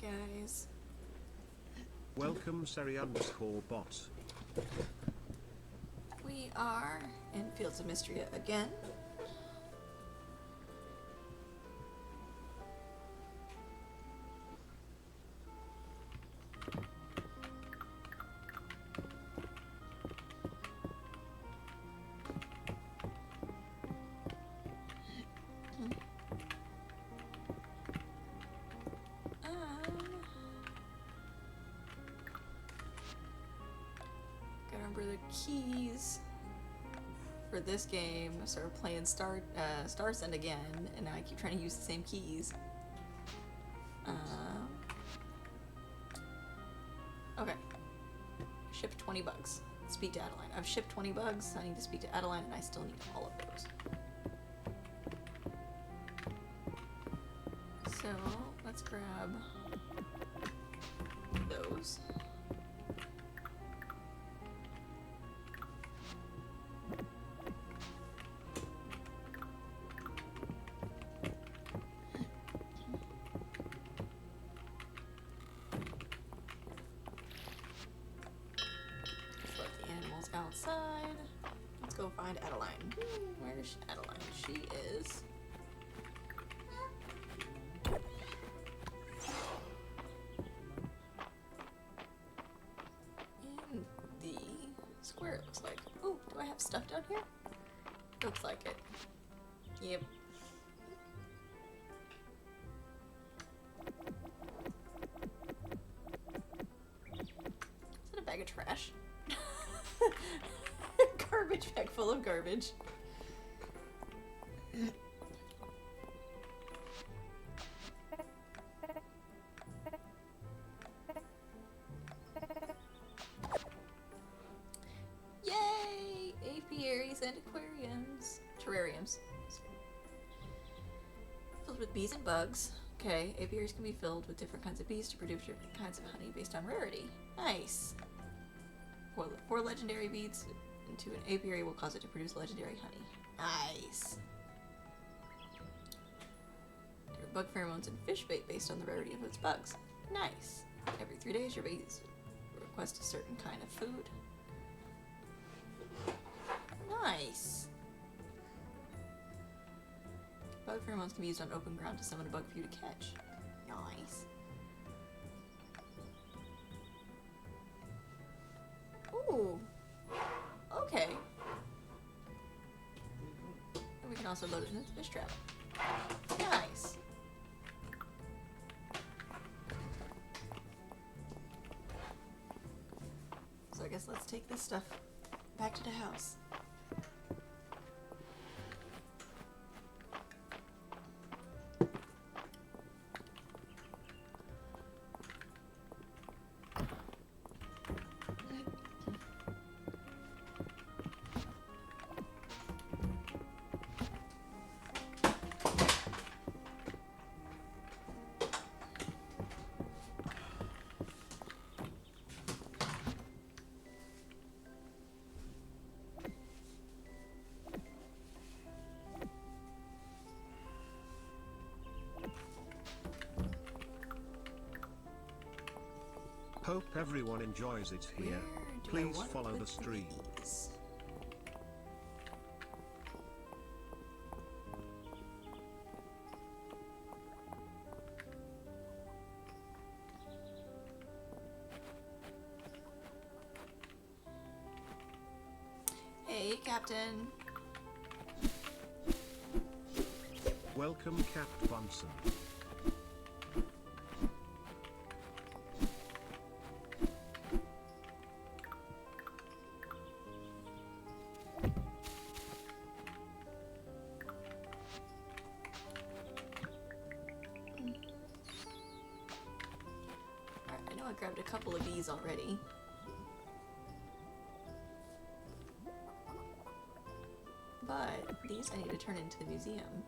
guys. Welcome Seri_bot. We are in Fields of Mistria again. Gotta remember the keys for this game. I started playing Star Send again, and now I keep trying to use the same keys. Okay. Shipped 20 bugs. Speak to Adeline. I've shipped 20 bugs. I need to speak to Adeline, and I still need all of those. So let's grab those. Outside. Let's go find Adeline. Where's Adeline? She is in the square, it looks like. Oh, do I have stuff down here? Looks like it. Yep. Is that a bag of trash? Garbage bag full of garbage. Yay! Apiaries and aquariums. Terrariums. Filled with bees and bugs. Okay, apiaries can be filled with different kinds of bees to produce different kinds of honey based on rarity. Nice. Four legendary beads into an apiary will cause it to produce legendary honey. Nice. There are bug pheromones and fish bait based on the rarity of its bugs. Nice. Every 3 days, your bees request a certain kind of food. Nice. Bug pheromones can be used on open ground to summon a bug for you to catch. Nice. Ooh. Okay. And we can also load it into the fish trap. Nice. So I guess let's take this stuff back to the house. Hope everyone enjoys it here. Please follow the stream. Hey, Captain. Welcome, Cap Bunsen. I grabbed a couple of these already. But these I need to turn into the museum.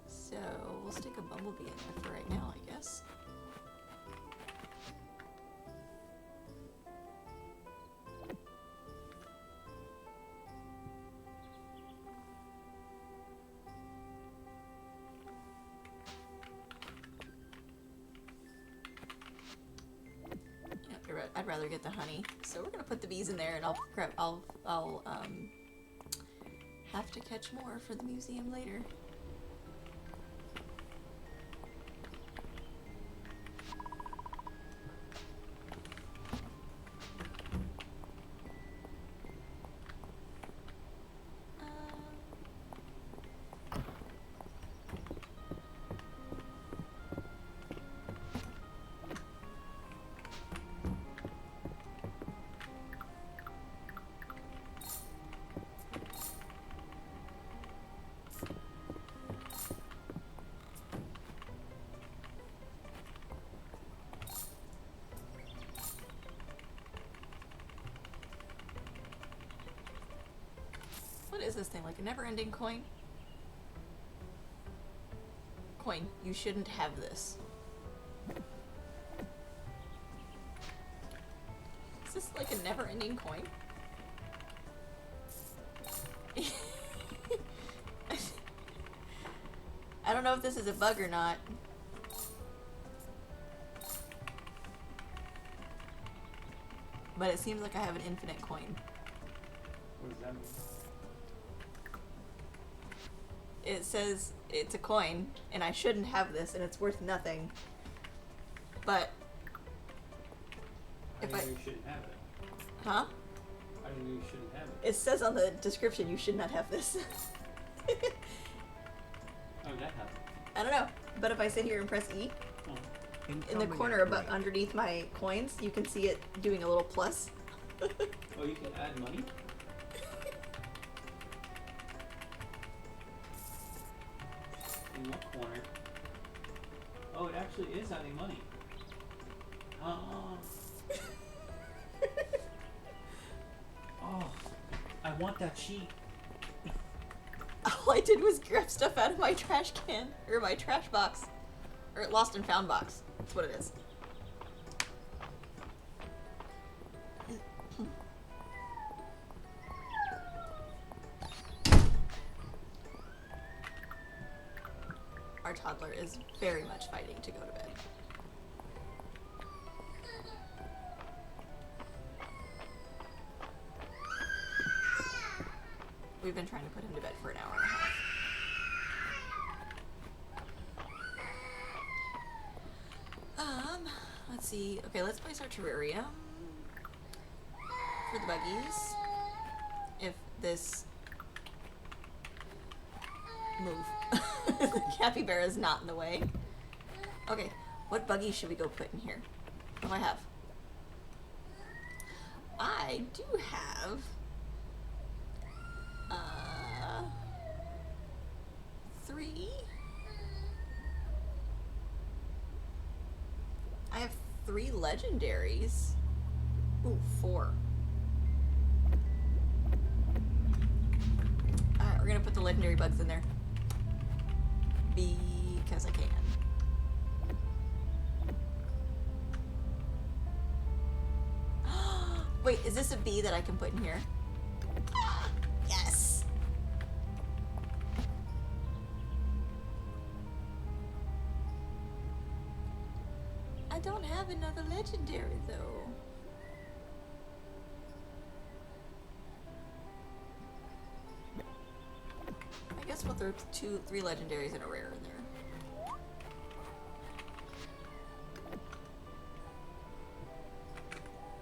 So we'll stick a bumblebee in there for right now, I guess. I'd rather get the honey. So we're gonna put the bees in there, and I'll have to catch more for the museum later. What is this thing? Like a never-ending coin? Coin, you shouldn't have this. Is this like a never-ending coin? I don't know if this is a bug or not. But it seems like I have an infinite coin. What does that mean? It says it's a coin, and I shouldn't have this, and it's worth nothing. But How do you know you shouldn't have it? Huh? How do you know you shouldn't have it? It says on the description you should not have this. How did that happen? I don't know, but if I sit here and press E, Oh. in the Incoming corner upgrade. underneath my coins, you can see it doing a little plus. Oh, you can add money? In what corner? Oh, it actually is adding money. Oh. Oh, I want that sheet. All I did was grab stuff out of my trash can, or my trash box, or lost and found box. That's what it is. Our toddler is very much fighting to go to bed. We've been trying to put him to bed for an hour and a half. Let's see. Okay, let's place our terrarium for the buggies. If this move. The capybara is not in the way. Okay, what buggy should we go put in here? What do I have? I do have 3. I have 3 legendaries. Ooh, 4. Alright, we're gonna put the legendary bugs in there. Because I can. Wait, is this a bee that I can put in here? Yes! I don't have another legendary though. I guess we'll throw 3 legendaries and a rare in there.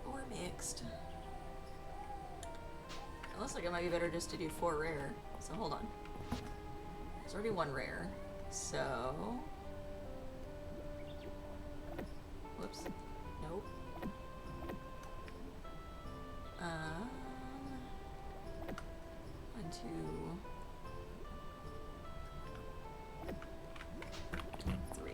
Or mixed. It looks like it might be better just to do 4 rare. So hold on. There's already 1 rare. So... Whoops. Nope. 1, 2... 3.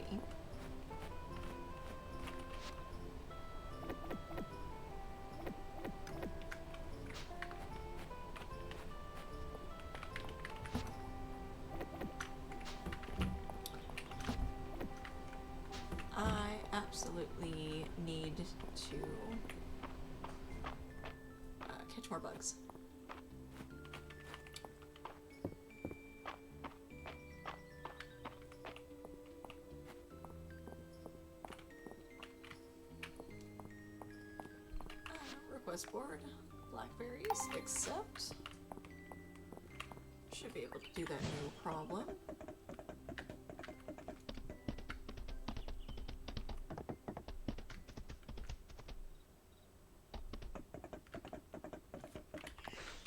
I absolutely need to catch more bugs. quest board. Blackberries, accept. Should be able to do that no problem.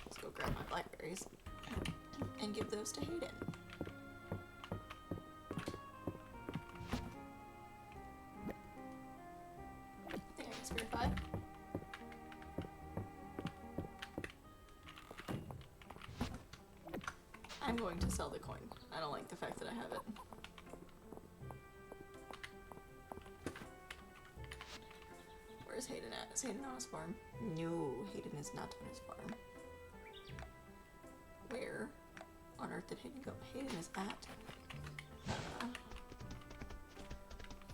Let's go grab my blackberries and give those to Hayden. I think I can spare 5. I'm going to sell the coin. I don't like the fact that I have it. Where's Hayden at? Is Hayden on his farm? No, Hayden is not on his farm. Where on earth did Hayden go? Hayden is at...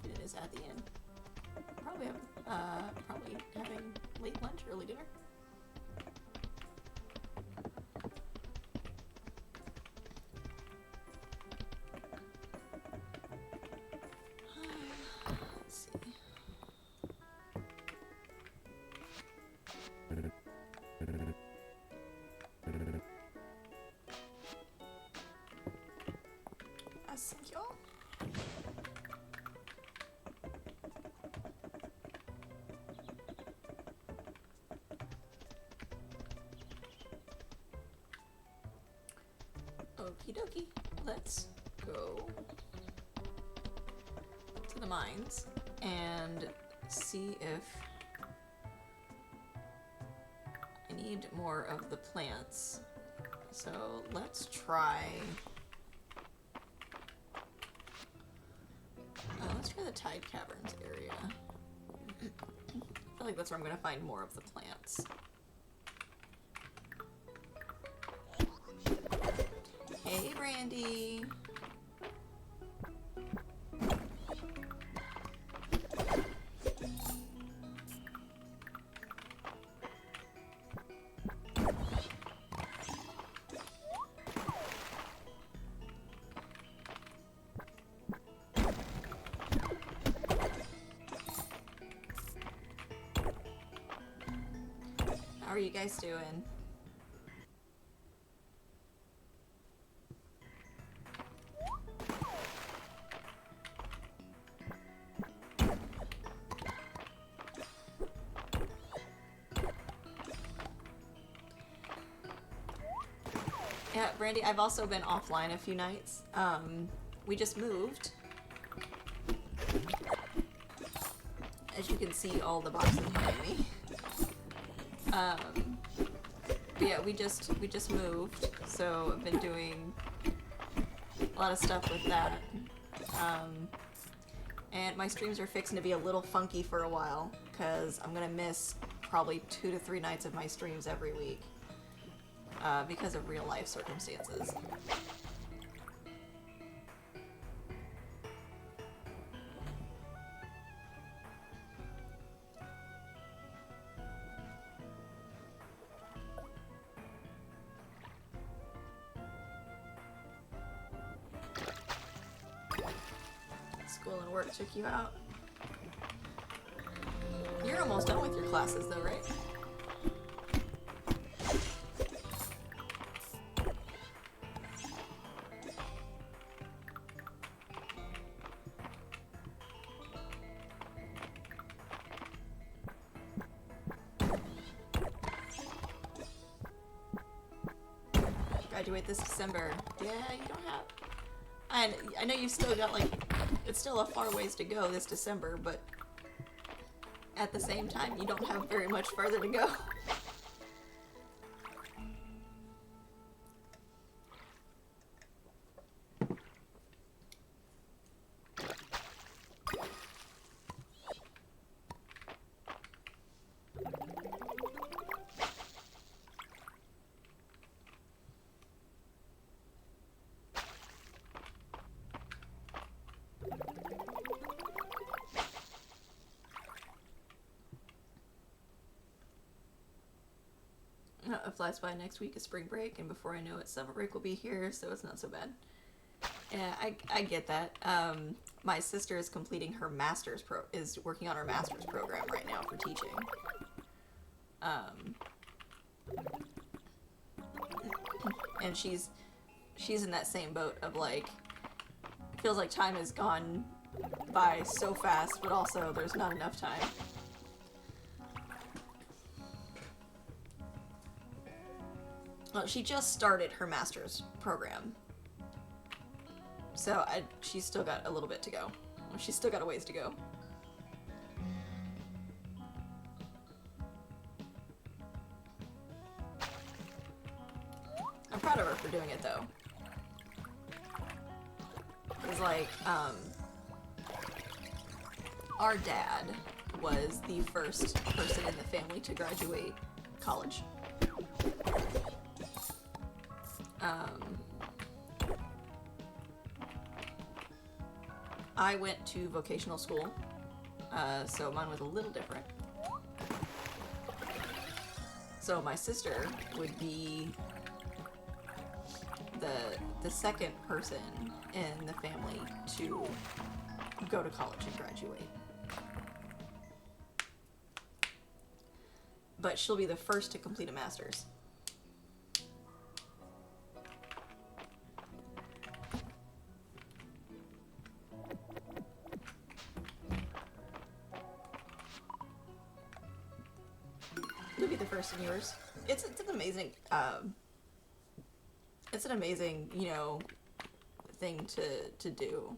Hayden is at the inn. Probably having late lunch, early dinner. Thank you. Okie dokie. Let's go to the mines and see if I need more of the plants. So let's try. Let's try the Tide Caverns area. I feel like that's where I'm going to find more of the plants. Hey, Brandy! How are you guys doing? Yeah, Brandy, I've also been offline a few nights. We just moved. As you can see, all the boxes behind me. But yeah, we just moved, so I've been doing a lot of stuff with that. And my streams are fixing to be a little funky for a while, because I'm gonna miss probably 2 to 3 nights of my streams every week, because of real life circumstances. School and work took you out. You're almost done with your classes though, right? Graduate this December. Yeah, you don't have... And I know you've still got, like, it's still a far ways to go this December, but at the same time, you don't have very much further to go. It flies by. Next week is spring break, and before I know it, summer break will be here, so it's not so bad. Yeah, I get that. My sister is completing her master's is working on her master's program right now for teaching. And she's in that same boat of like, feels like time has gone by so fast, but also there's not enough time. Well, she just started her master's program. So she's still got a little bit to go. Well, she's still got a ways to go. I'm proud of her for doing it, though. It's like, our dad was the first person in the family to graduate college. I went to vocational school, so mine was a little different. So my sister would be the second person in the family to go to college and graduate. But she'll be the first to complete a master's. You'll be the first in yours. It's an amazing, it's an amazing, you know, thing to do.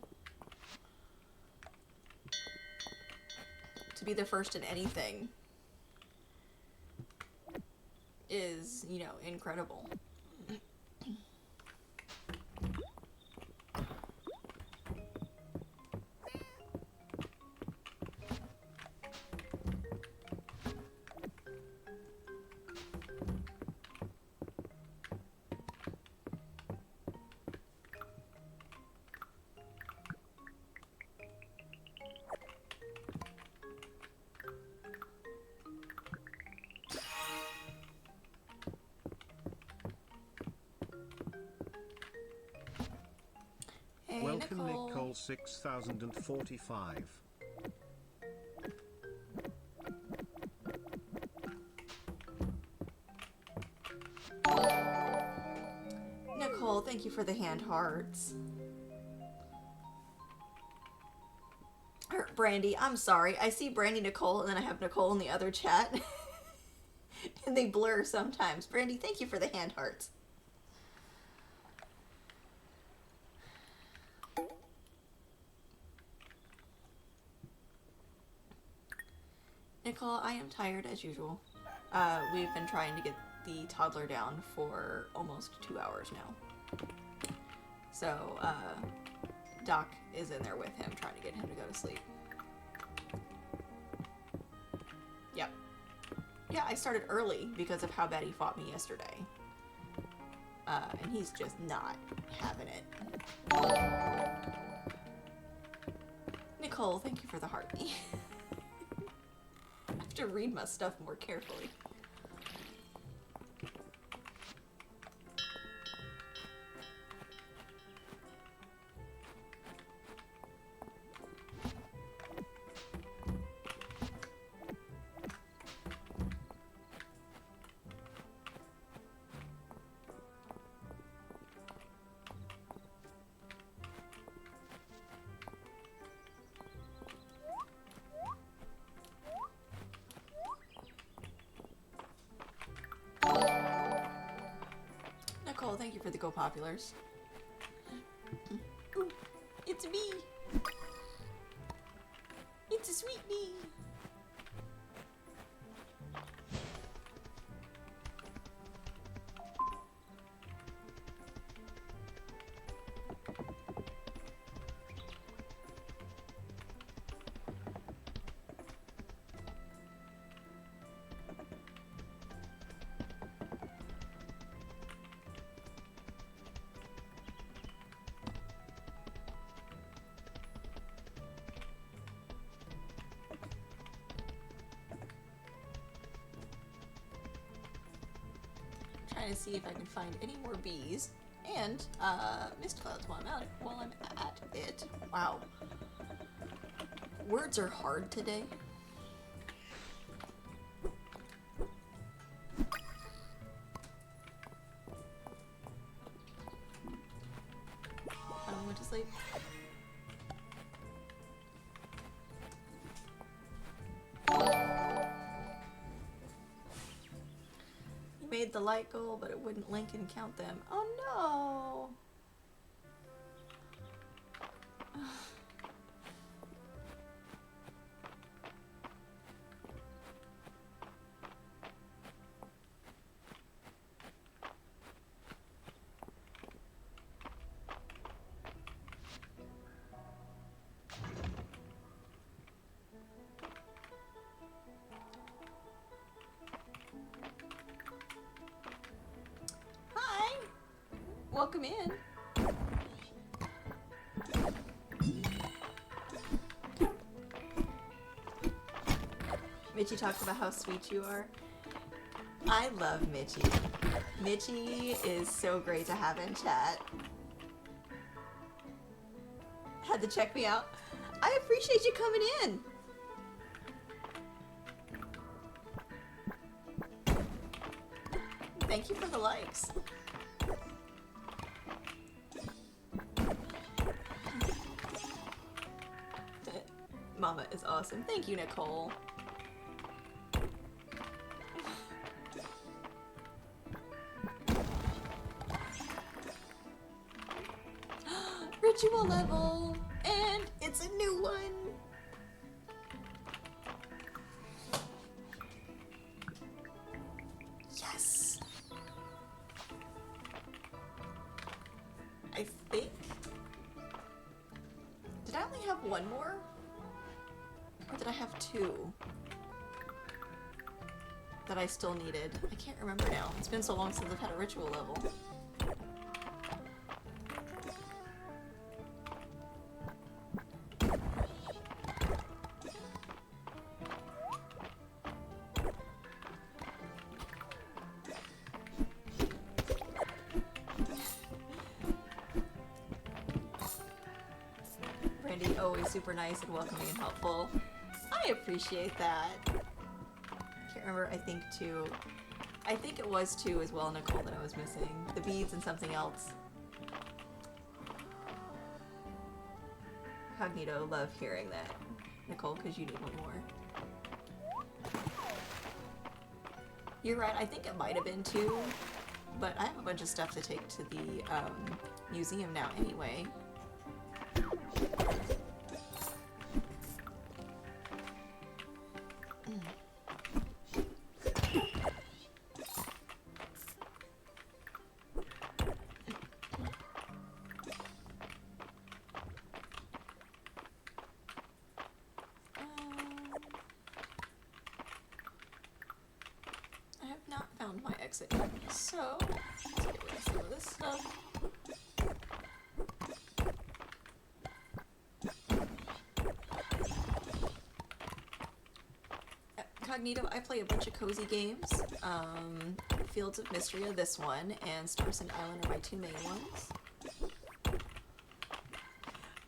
To be the first in anything is, you know, incredible. Welcome Nicole 6045. Nicole, thank you for the hand hearts. Brandy, I'm sorry. I see Brandy Nicole and then I have Nicole in the other chat. And they blur sometimes. Brandy, thank you for the hand hearts. Nicole, I am tired as usual. We've been trying to get the toddler down for almost 2 hours now. So, Doc is in there with him, trying to get him to go to sleep. Yep. Yeah, I started early because of how bad he fought me yesterday. And he's just not having it. Nicole, thank you for the heart. I have to read my stuff more carefully. Nicole, thank you for the Go Populars. Ooh, it's me! It's a sweet me! Trying to see if I can find any more bees and mist clouds while I'm at it. Wow, words are hard today. asleep. You made the light goal, but it wouldn't link and count them. Oh no! Hi! Welcome in. Mitchie talks about how sweet you are. I love Mitchie. Mitchie is so great to have in chat. Had to check me out. I appreciate you coming in. Thank you for the likes. Mama is awesome. Thank you, Nicole. Ritual level, and it's a new one. Yes. I think. Did I only have one more? Or did I have two? That I still needed. I can't remember now. It's been so long since I've had a ritual level. Brandy, always super nice and welcoming and helpful. I appreciate that. Can't remember, I think two. I think it was two as well, Nicole, that I was missing. The beads and something else. Cognito, love hearing that. Nicole, because you need one more. You're right, I think it might have been two, but I have a bunch of stuff to take to the museum now anyway. I have not found my exit yet, so let's get rid of some of this stuff. Cognito, I play a bunch of cozy games. Fields of Mistria, this one, and Starson Island are my two main ones.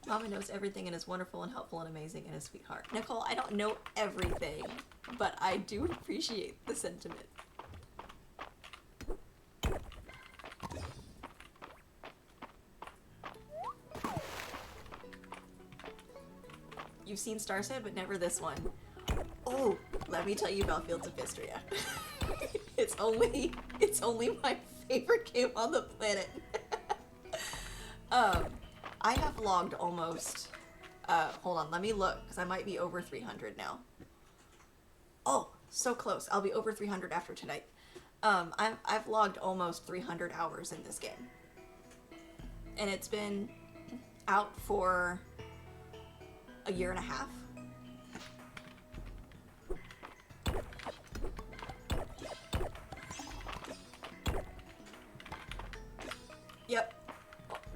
Mama knows everything and is wonderful and helpful and amazing and a sweetheart. Nicole, I don't know everything, but I do appreciate the sentiment. You've seen Starset, but never this one. Oh, let me tell you about Fields of Mistria. It's only my favorite game on the planet. I have logged almost, hold on, let me look, because I might be over 300 now. Oh, so close. I'll be over 300 after tonight. I've logged almost 300 hours in this game. And it's been out for a year and a half. Yep.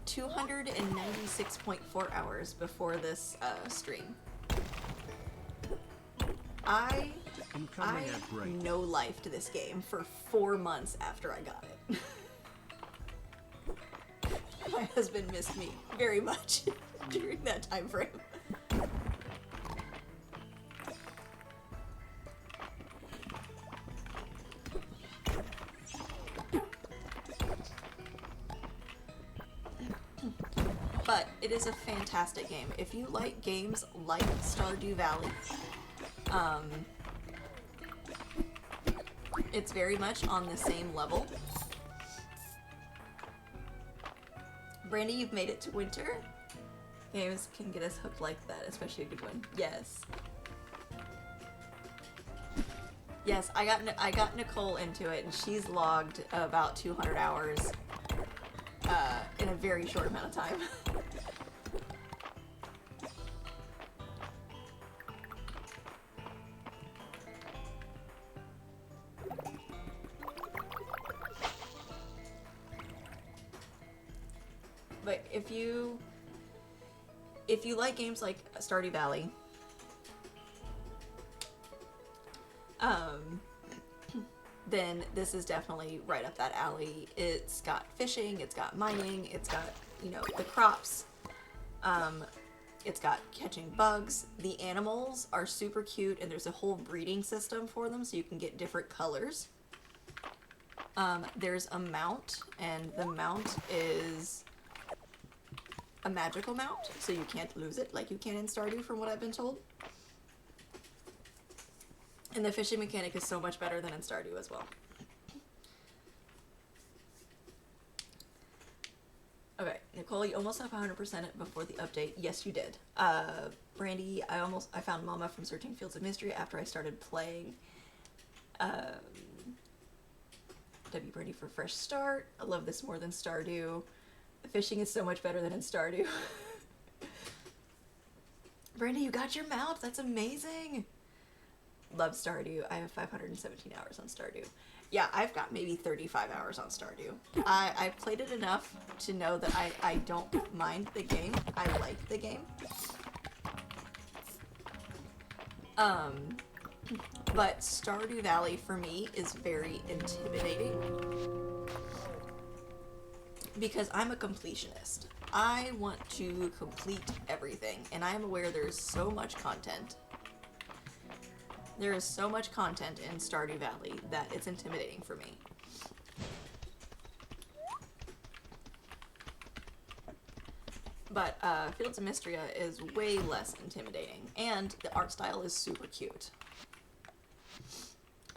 296.4 hours before this stream. I no-lifed this game for 4 months after I got it. My husband missed me very much during that time frame. But It is a fantastic game. If you like games like Stardew Valley, it's very much on the same level. Brandy, you've made it to winter. Games can get us hooked like that, especially a good one. Yes. Yes, I got Nicole into it, and she's logged about 200 hours in a very short amount of time. But if you like games like Stardew Valley, then this is definitely right up that alley. It's got fishing, it's got mining, it's got, you know, the crops, it's got catching bugs. The animals are super cute, and there's a whole breeding system for them so you can get different colors. There's a mount, and the mount is a magical mount, so you can't lose it like you can in Stardew, from what I've been told. And the fishing mechanic is so much better than in Stardew as well. Okay, Nicole, you almost have 100% it before the update. Yes, you did. Brandy, I found Mama from Searching Fields of Mystery after I started playing. W Brandy for Fresh Start. I love this more than Stardew. The fishing is so much better than in Stardew. Brandy, you got your mount. That's amazing. Love Stardew. I have 517 hours on Stardew. Yeah, I've got maybe 35 hours on Stardew. I've played it enough to know that I don't mind the game. I like the game. But Stardew Valley for me is very intimidating because I'm a completionist. I want to complete everything, and I am aware there's so much content. There is so much content in Stardew Valley that it's intimidating for me. But Fields of Mistria is way less intimidating, and the art style is super cute.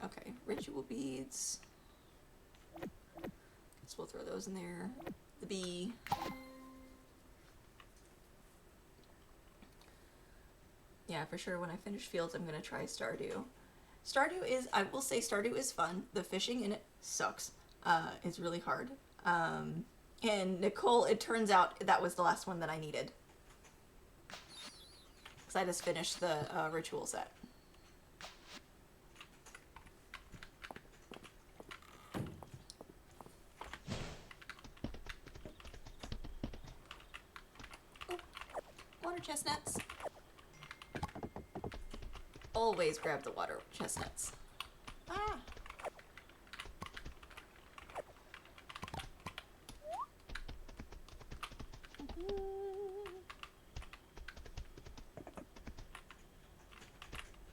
Okay, ritual beads. Guess we'll throw those in there. The bee. Yeah, for sure, when I finish Fields, I'm going to try Stardew. Stardew is, I will say, Stardew is fun. The fishing in it sucks. It's really hard. And Nicole, it turns out that was the last one that I needed. Because I just finished the ritual set. Oh, water chestnuts. Always grab the water chestnuts. Ah.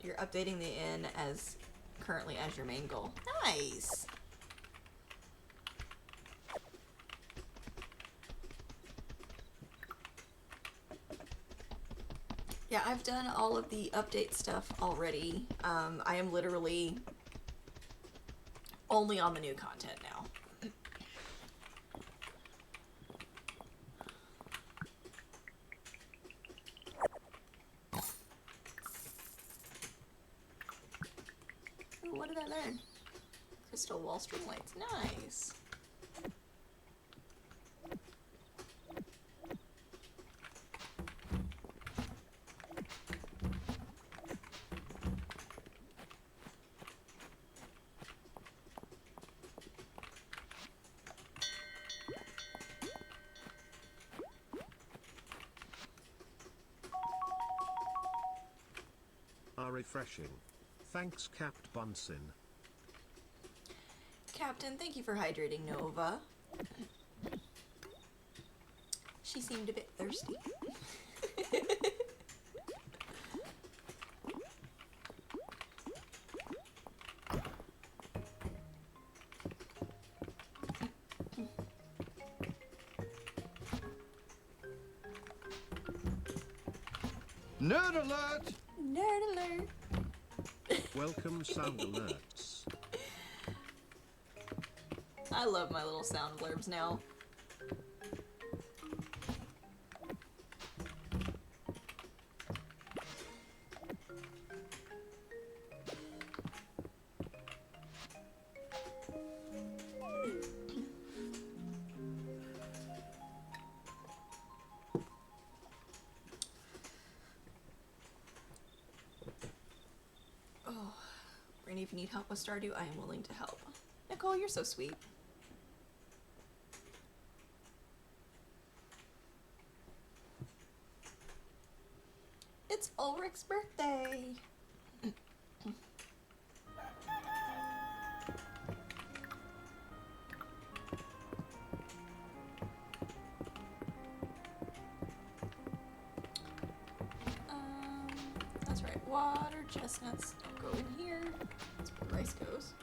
You're updating the inn as currently as your main goal. Nice. Yeah, I've done all of the update stuff already. I am literally only on the new content now. Ooh, what did I learn? Crystal wall string lights. Nice. Refreshing. Thanks, Capt Bunsen. Captain, thank you for hydrating Nova. She seemed a bit thirsty. Nerd alert! Nerd alert! Welcome sound alerts. I love my little sound blurbs now. Oh, Brandy, if you need help with Stardew, I am willing to help. Nicole, you're so sweet. It's Ulrich's birthday! That's right. Water chestnuts don't go in here. That's where the rice goes.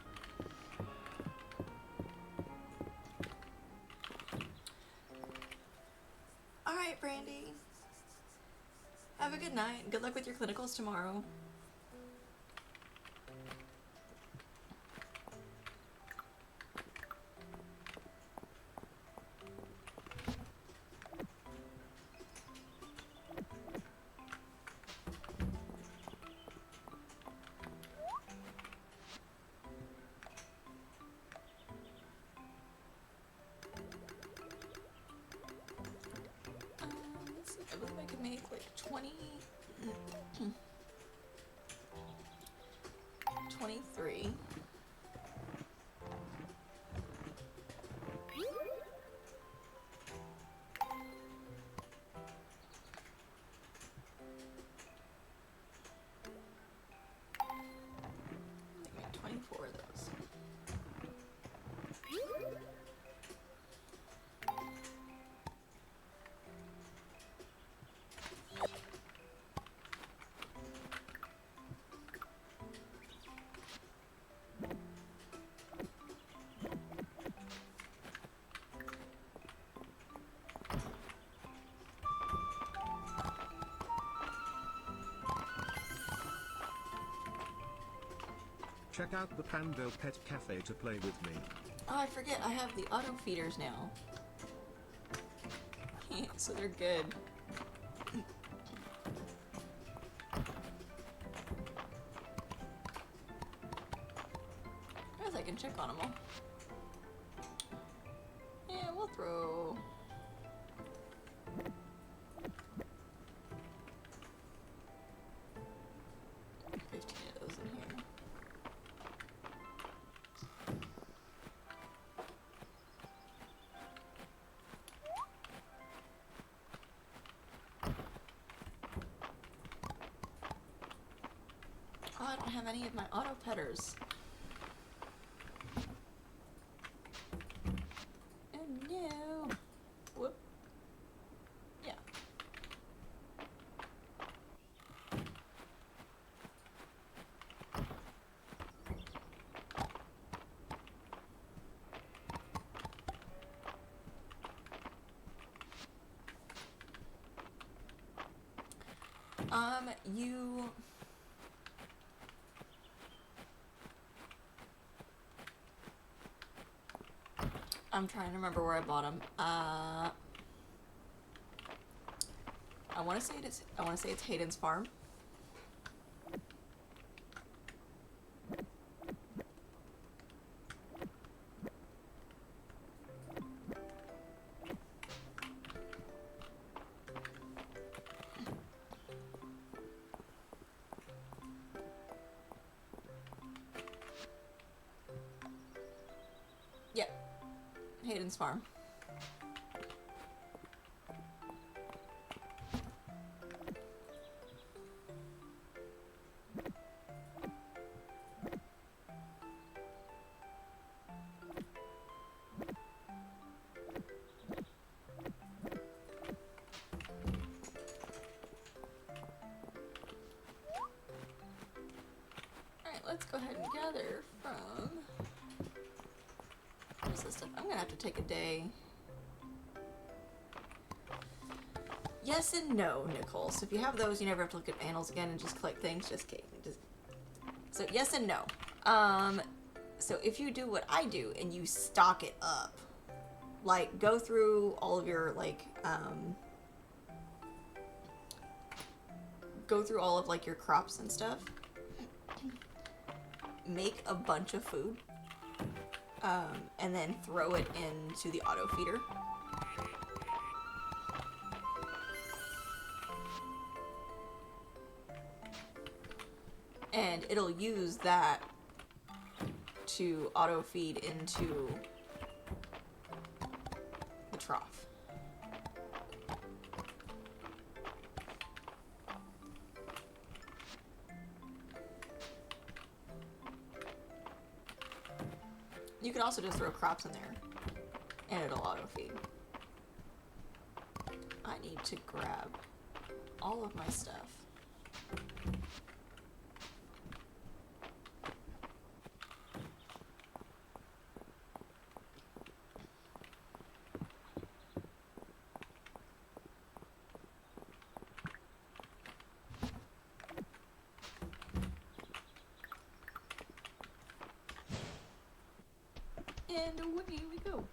Alright, Brandy. Have a good night. Good luck with your clinicals tomorrow. Let's see. I believe I could make like 23. I can make 24 of those. Check out the Pandel Pet Cafe to play with me. Oh, I forget. I have the auto feeders now. So they're good. Guess I can check on them all. Yeah, we'll throw 15 of those in here. Oh, I don't have any of my auto petters. Oh no. Whoop. Yeah. You... I'm trying to remember where I bought them. I want to say it's Hayden's farm. Yep. Hayden's farm. Alright, let's go ahead and gather from... What's this stuff? I'm gonna have to take a day. yes and no, Nicole. So if you have those, you never have to look at panels again and just click things. Just kidding. So yes and no. So if you do what I do and you stock it up, like go through all of your go through all of like your crops and stuff, make a bunch of food, and then throw it into the auto feeder. And it'll use that to auto feed into the trough. You could also just throw crops in there and it'll auto feed. I need to grab all of my stuff. And away we go.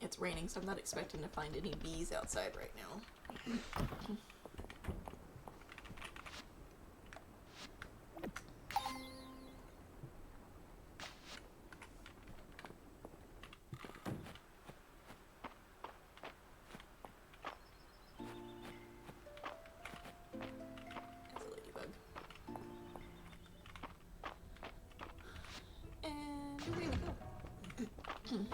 It's raining, so I'm not expecting to find any bees outside right now. That's a ladybug. And away we go.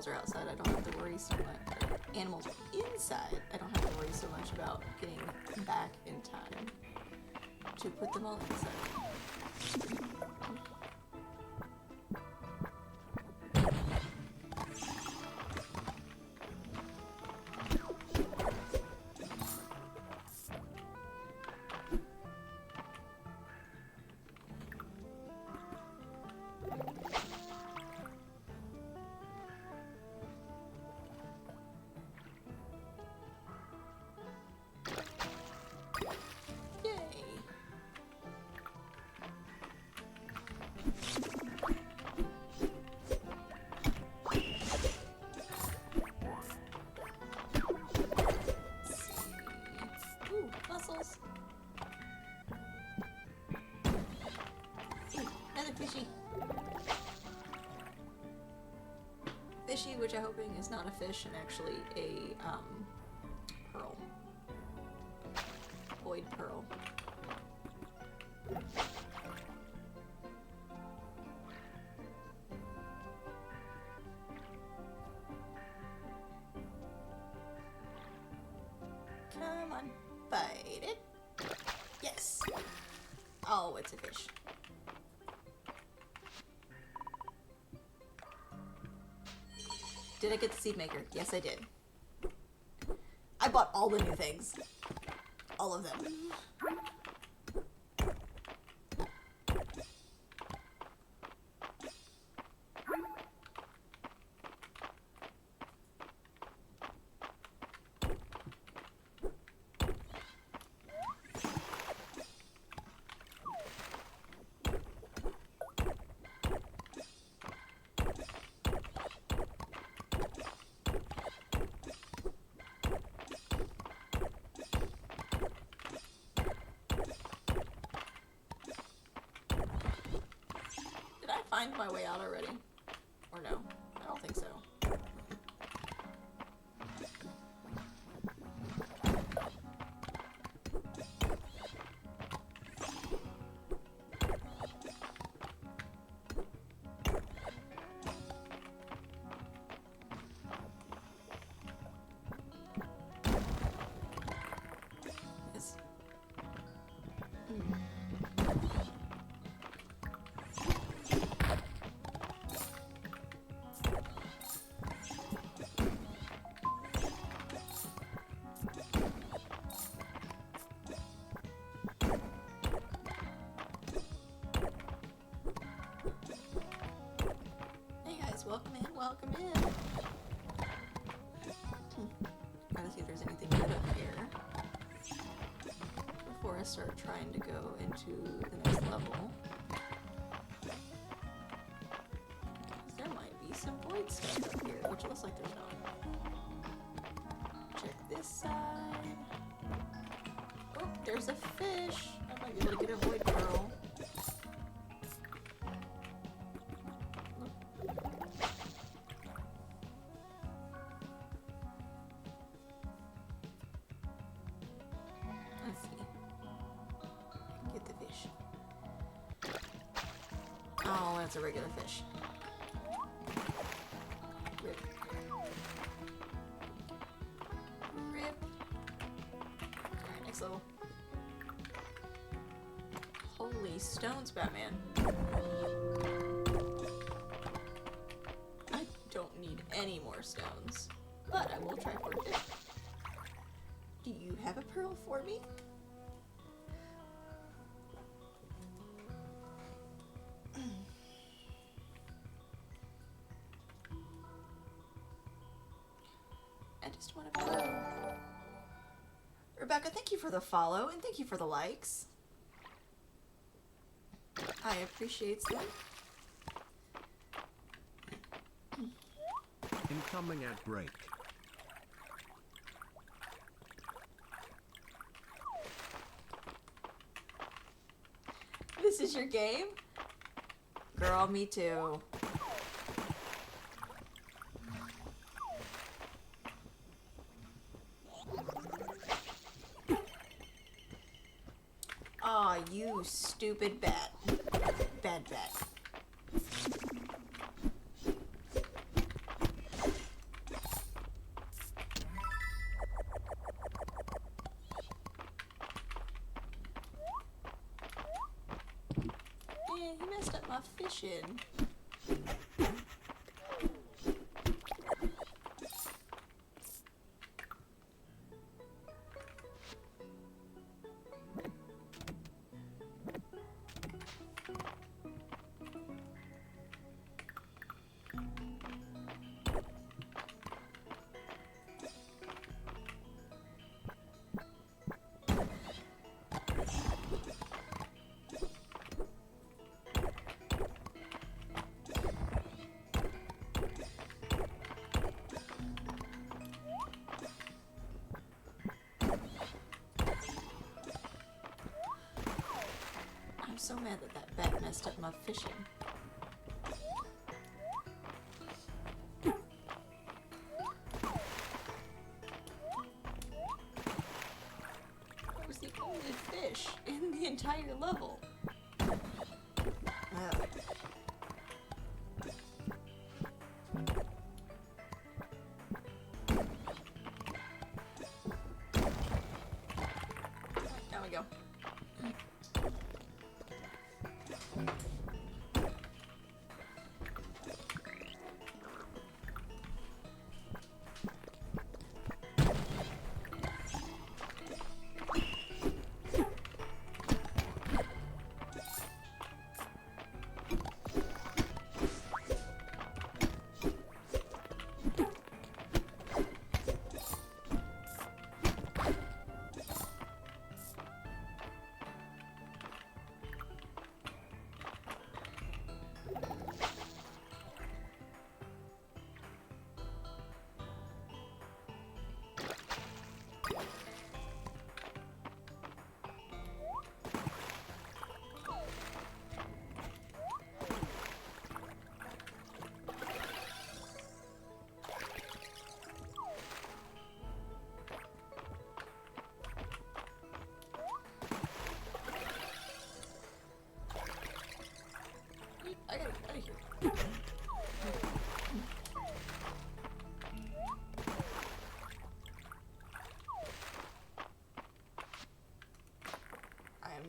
Are outside, I don't have to worry so much. Animals are inside, I don't have to worry so much about getting back in time to put them all inside. Fishy, which I'm hoping is not a fish and actually a pearl. Void pearl. Come on, bite it. Yes. Oh, it's a fish. Did I get the seed maker? Yes, I did. I bought all the new things. All of them. find my way out already? Or no? I don't think so. Yes. Hey guys, welcome in, welcome in. Gotta see if there's anything good up here before I start trying to go into the next level. 'Cause there might be some void stuff up here, which looks like there's not. Check this side. Oh, there's a fish. I might be able to get a void pearl. Let's see. Get the fish. Oh, that's a regular fish. Rip. Rip. Alright, next level. Holy stones, Batman. I don't need any more stones, but I will try for it. Do you have a pearl for me? I just want to follow. Rebecca, thank you for the follow and thank you for the likes. I appreciate them. Incoming ad break. This is your game? Girl, me too. Aw, you stupid bat. Bad bat. Yeah, he messed up my fishing. I'm so mad that that bat messed up my fishing. That was the only fish in the entire level. Ugh. There we go.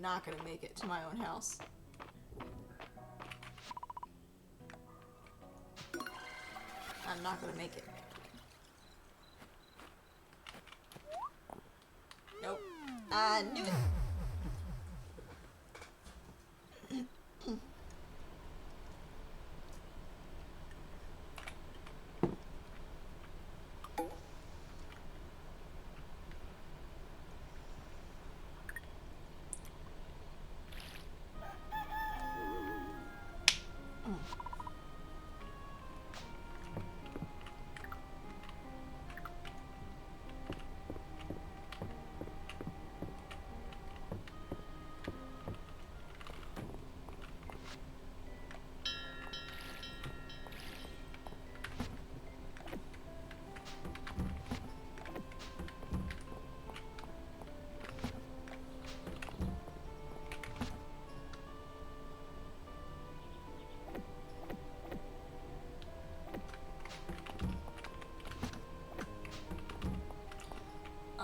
not gonna make it to my own house. I'm not gonna make it. Nope. I knew it.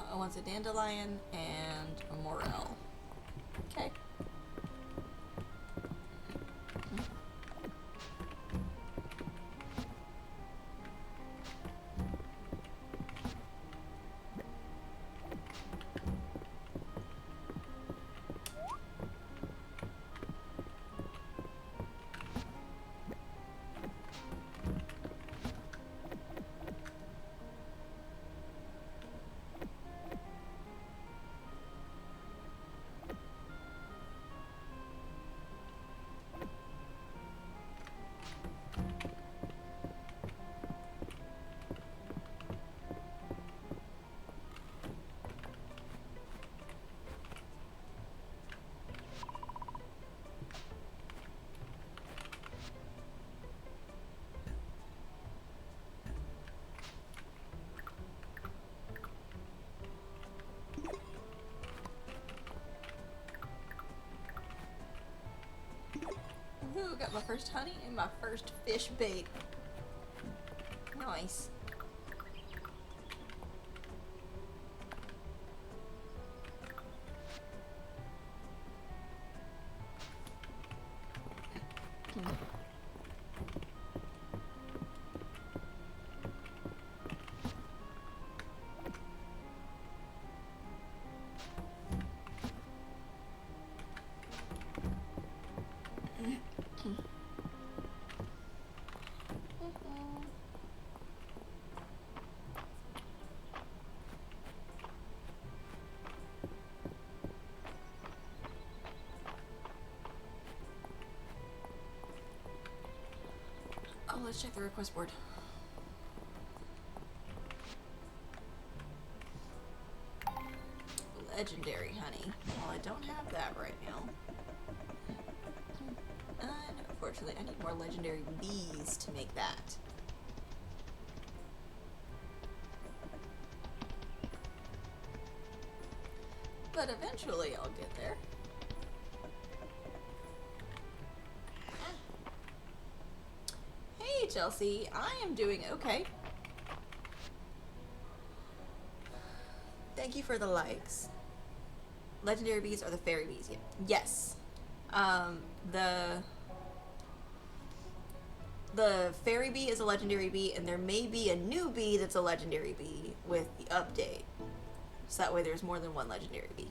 I want a dandelion and a morel. Okay. Ooh, got my first honey and my first fish bait. Nice. Oh, let's check the request board. Legendary honey. Well, I don't have that right now. Unfortunately, I need more legendary bees to make that. But eventually I'll get there. Hey, Chelsea. I am doing okay. Thank you for the likes. Legendary bees are the fairy bees. Yeah. Yes. The fairy bee is a legendary bee, and there may be a new bee that's a legendary bee with the update. So that way there's more than one legendary bee.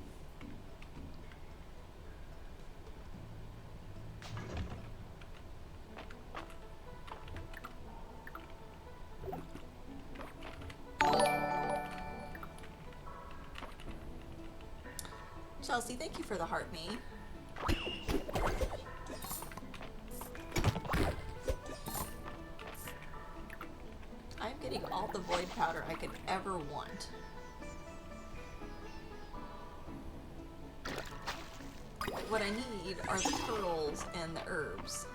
Chelsea, thank you for the heart me. I'm getting all the void powder I could ever want. What I need are the pearls and the herbs.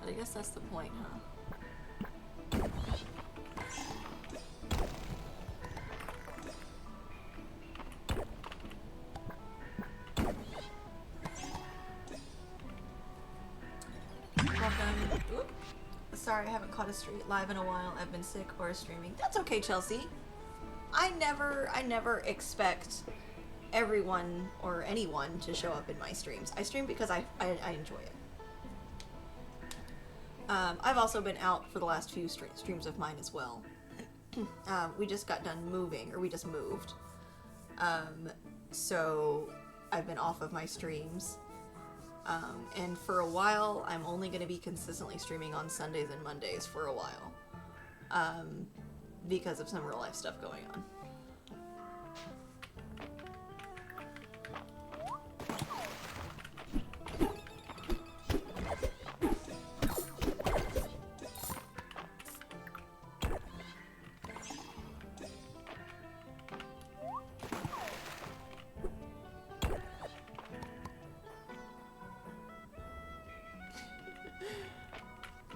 But I guess that's the point, huh? Sorry, I haven't caught a stream live in a while. I've been sick or streaming. That's okay, Chelsea. I never expect everyone or anyone to show up in my streams. I stream because I enjoy it. I've also been out for the last few streams of mine as well. We just got done moving, or we just moved. So I've been off of my streams. And for a while, I'm only going to be consistently streaming on Sundays and Mondays for a while. Because of some real life stuff going on.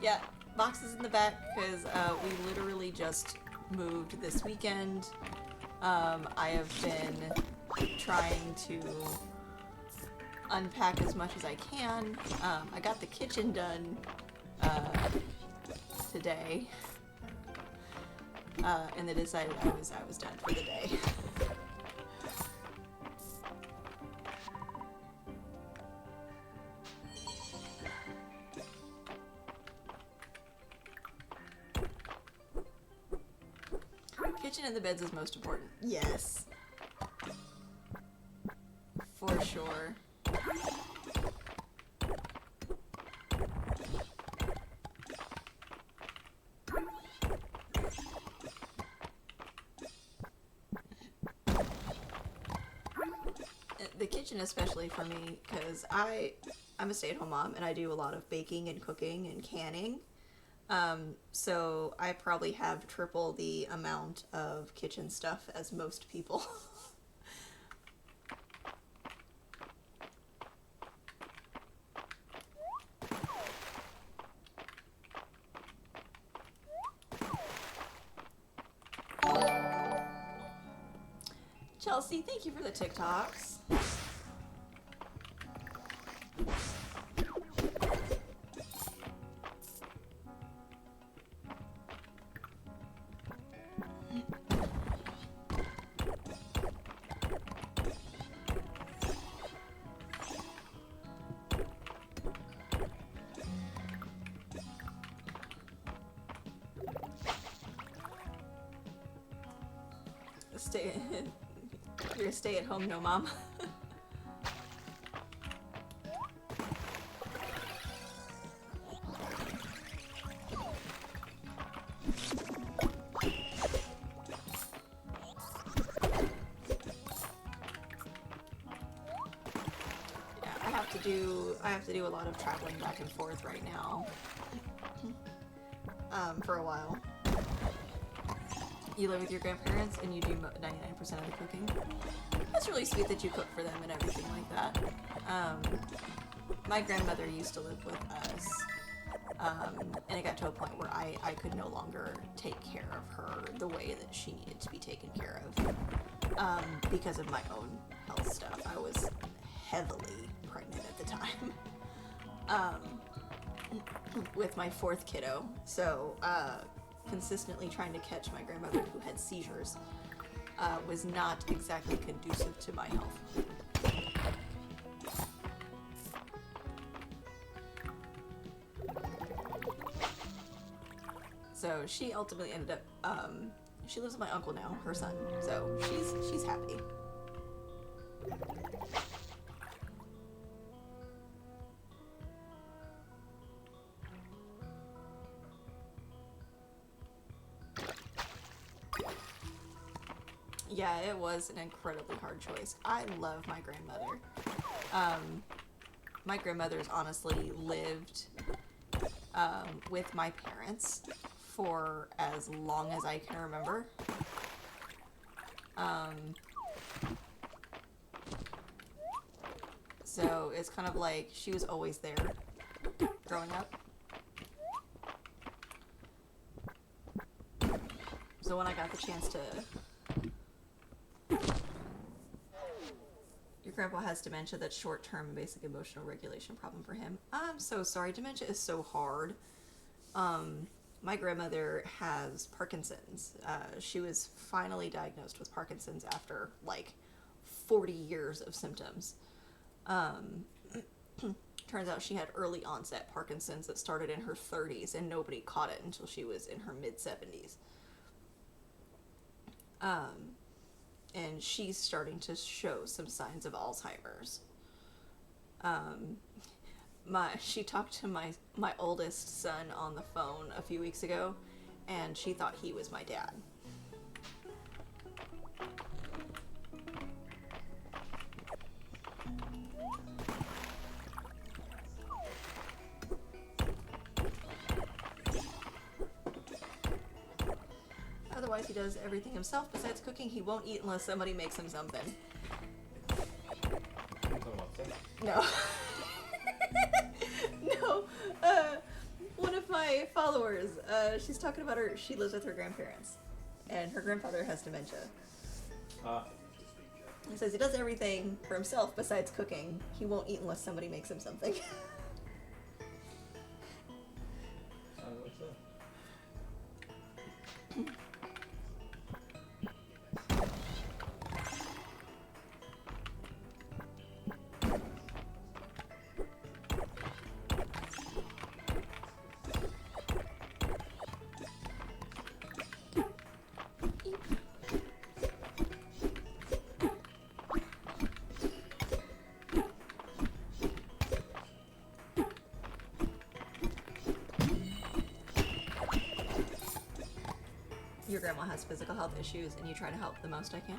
Yeah, boxes in the back because we literally just moved this weekend. I have been trying to unpack as much as I can. I got the kitchen done today, and then decided I was done for the day. Kitchen and the beds is most important. Yes. For sure. The kitchen especially for me, because I'm a stay-at-home mom and I do a lot of baking and cooking and canning. So I probably have triple the amount of kitchen stuff as most people. Chelsea, thank you for the TikToks. You're a stay-at-home no mom. I have to do a lot of traveling back and forth right now. For a while. You live with your grandparents and you do 99% of the cooking. That's really sweet that you cook for them and everything like that. My grandmother used to live with us, and it got to a point where I could no longer take care of her the way that she needed to be taken care of, because of my own health stuff. I was heavily pregnant at the time, with my fourth kiddo, so consistently trying to catch my grandmother who had seizures was not exactly conducive to my health. So she ultimately ended up, she lives with my uncle now, her son, so she's happy. Yeah, it was an incredibly hard choice. I love my grandmother. My grandmother's honestly lived with my parents for as long as I can remember. So it's kind of like she was always there growing up. So when I got the chance to... Your grandpa has dementia that's short-term and basic emotional regulation problem for him. I'm so sorry. Dementia is so hard. My grandmother has Parkinson's. She was finally diagnosed with Parkinson's after, like, 40 years of symptoms. Turns out she had early onset Parkinson's that started in her 30s, and nobody caught it until she was in her mid-70s. And she's starting to show some signs of Alzheimer's. She talked to my oldest son on the phone a few weeks ago, and she thought he was my dad. Otherwise, he does everything himself. Besides cooking, he won't eat unless somebody makes him something. No. No. One of my followers, she's talking about she lives with her grandparents, and her grandfather has dementia. He says he does everything for himself besides cooking. He won't eat unless somebody makes him something. Your grandma has physical health issues and you try to help the most I can.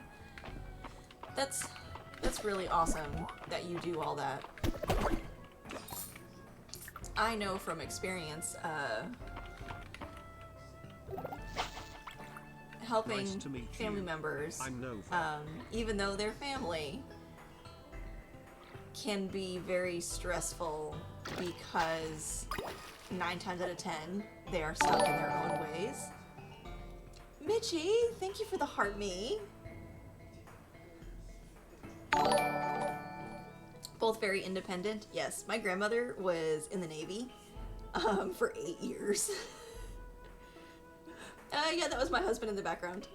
That's really awesome that you do all that. I know from experience, helping Nice to meet family you. members, I'm Nova. even though they're family, can be very stressful because 9 times out of 10, they are stuck in their own ways. Mitchie, thank you for the heart me. Both very independent. Yes, my grandmother was in the Navy for 8 years. Yeah, that was my husband in the background.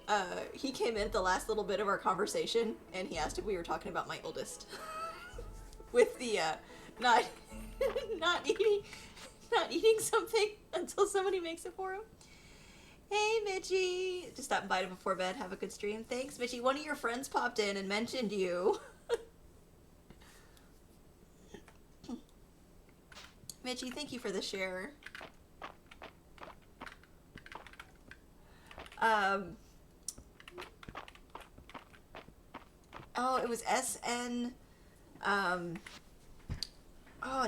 He came in at the last little bit of our conversation, and he asked if we were talking about my oldest. With the not eating something until somebody makes it for him. Hey, Mitchie. Just stopping by before bed. Have a good stream. Thanks, Mitchie. One of your friends popped in and mentioned you. Mitchie, thank you for the share. Oh, it was SN. Oh,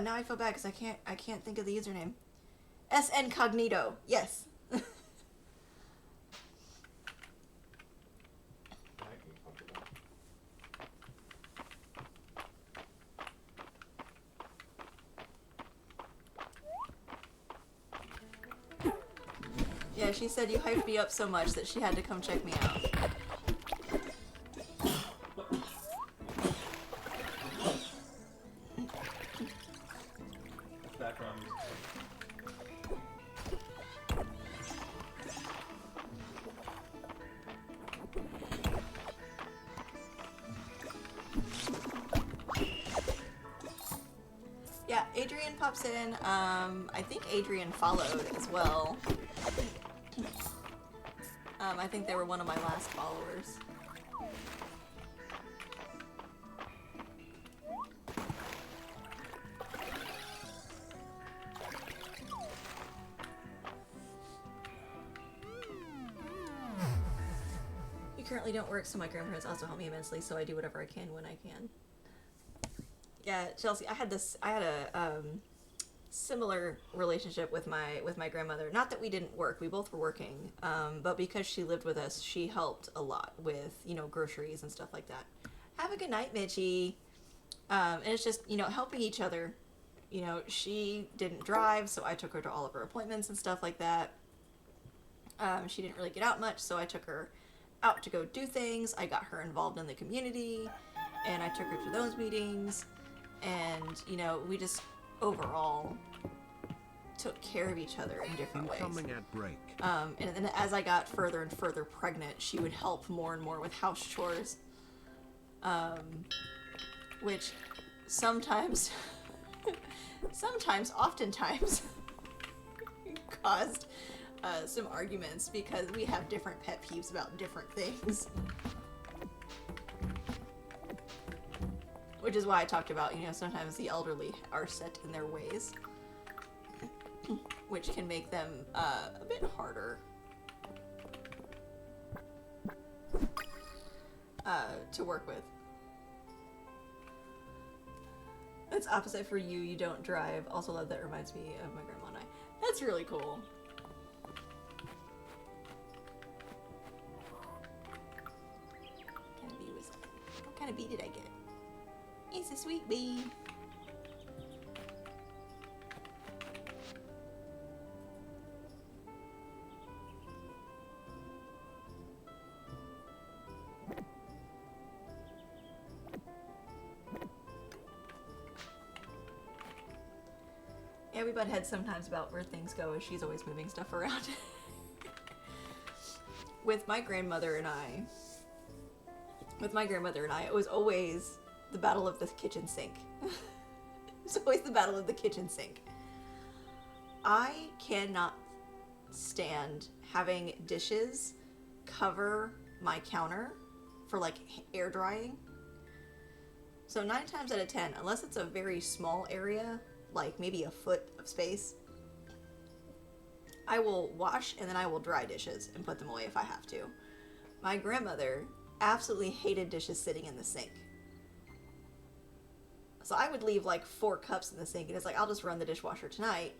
now I feel bad because I can't think of the username. SN Cognito. Yes. Yeah, she said you hyped me up so much that she had to come check me out. Background. Yeah, Adrian pops in. I think Adrian followed as well. I think they were one of my last followers. We currently don't work, so my grandparents also help me immensely, so I do whatever I can when I can. Yeah, Chelsea, I had a similar relationship with my grandmother. Not that we didn't work, we both were working, but because she lived with us, she helped a lot with, groceries and stuff like that. Have a good night, Mitchie. And it's just, helping each other. She didn't drive, so I took her to all of her appointments and stuff like that. She didn't really get out much, so I took her out to go do things. I got her involved in the community, and I took her to those meetings. And, we just overall took care of each other in different ways. Incoming ad break. And then as I got further and further pregnant, she would help more and more with house chores. which sometimes, oftentimes, caused some arguments because we have different pet peeves about different things. Which is why I talked about, sometimes the elderly are set in their ways, which can make them a bit harder to work with. It's opposite for you. You don't drive. Also love that. Reminds me of my grandma and I. That's really cool. What kind of bee did I get? It's a sweet bee. Yeah, we butt heads sometimes about where things go as she's always moving stuff around. With my grandmother and I, it was always the battle of the kitchen sink. It's always the battle of the kitchen sink. I cannot stand having dishes cover my counter for like air drying. So 9 times out of 10, unless it's a very small area, like maybe a foot of space, I will wash and then I will dry dishes and put them away if I have to. My grandmother absolutely hated dishes sitting in the sink. So I would leave like 4 cups in the sink, and it's like, I'll just run the dishwasher tonight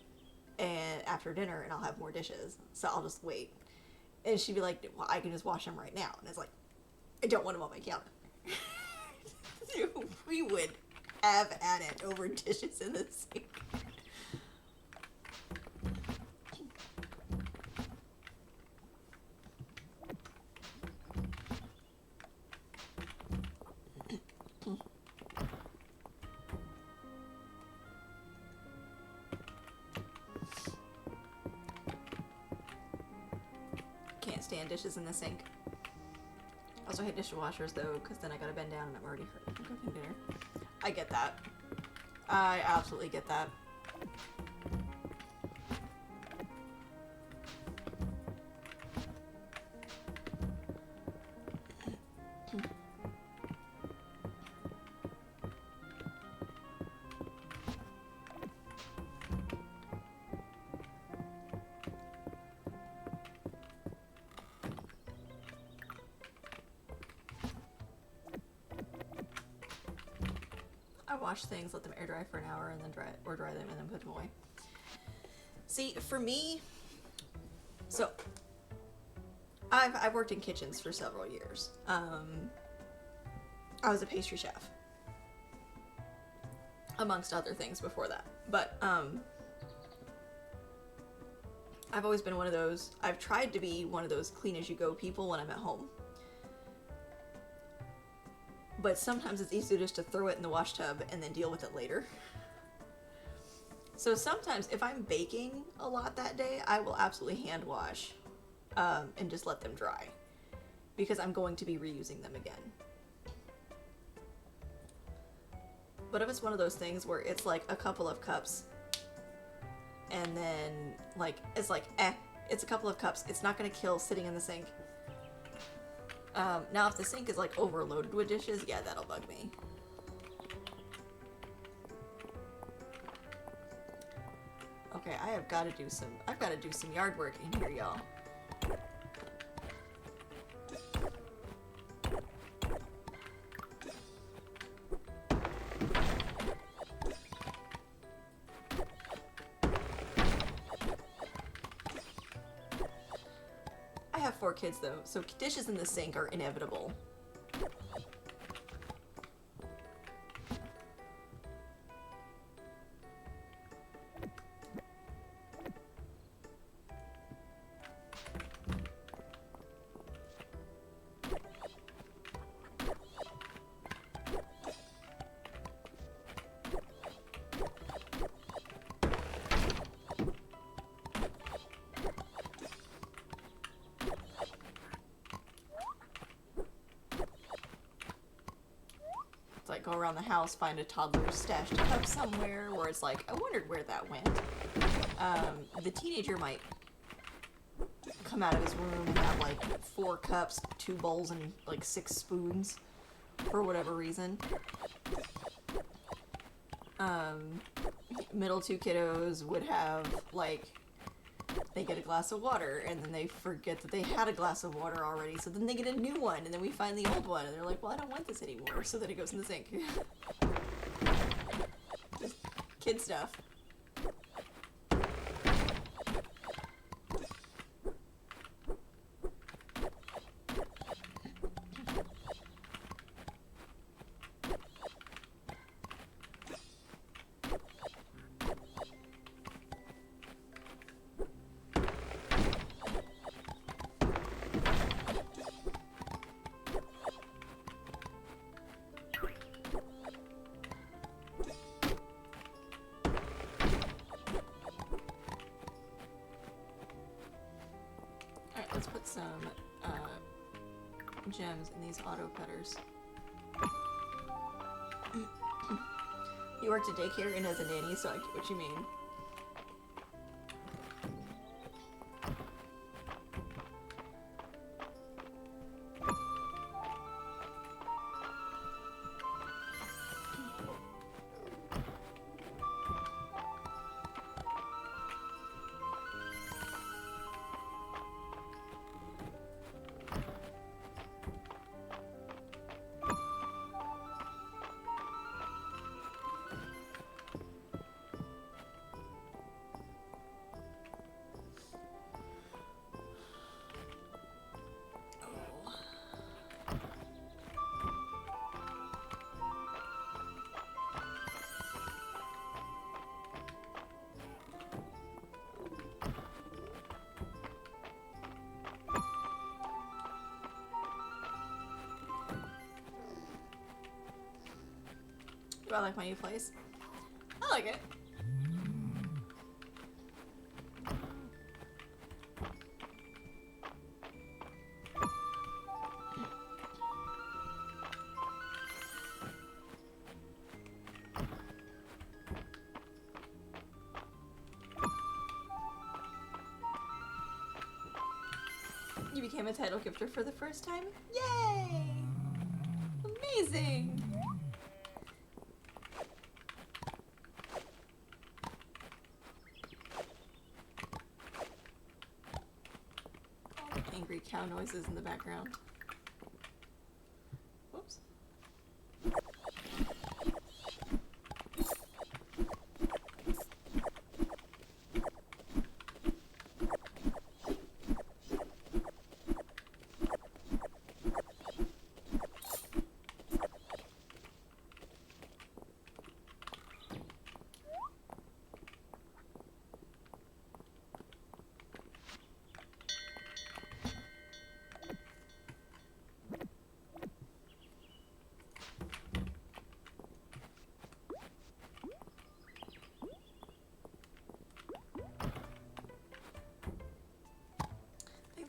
and after dinner and I'll have more dishes. So I'll just wait. And she'd be like, well, I can just wash them right now. And it's like, I don't want them on my counter. We would have at it over dishes in the sink. Can't stand dishes in the sink. Also hate dishwashers though, because then I gotta bend down and I'm already hurt from cooking dinner. I get that. I absolutely get that. I wash things, let them air dry for an hour, and then dry them and then put them away. See, for me, so I've worked in kitchens for several years. I was a pastry chef, amongst other things before that. But I've always been one of those. I've tried to be one of those clean as you go people when I'm at home. But sometimes it's easier just to throw it in the wash tub and then deal with it later. So sometimes if I'm baking a lot that day, I will absolutely hand wash and just let them dry, because I'm going to be reusing them again. But if it's one of those things where it's like a couple of cups and then it's a couple of cups, it's not going to kill sitting in the sink. Now if the sink is like overloaded with dishes, yeah, that'll bug me. Okay, I've got to do some yard work in here, y'all. I have 4 kids though, so dishes in the sink are inevitable. go around the house, find a toddler's stashed cup somewhere, where it's like, I wondered where that went. The teenager might come out of his room and have like 4 cups, 2 bowls, and like 6 spoons for whatever reason. Middle 2 kiddos would have like, they get a glass of water and then they forget that they had a glass of water already, so then they get a new one and then we find the old one and they're like, well, I don't want this anymore, so then it goes in the sink. Just kid stuff. Let's put some gems in these auto petters. You worked at daycare and as a nanny, so I get what you mean. Do I like my new place? I like it. You became a title gifter for the first time? Yay! Amazing! Angry cow noises in the background. Whoops.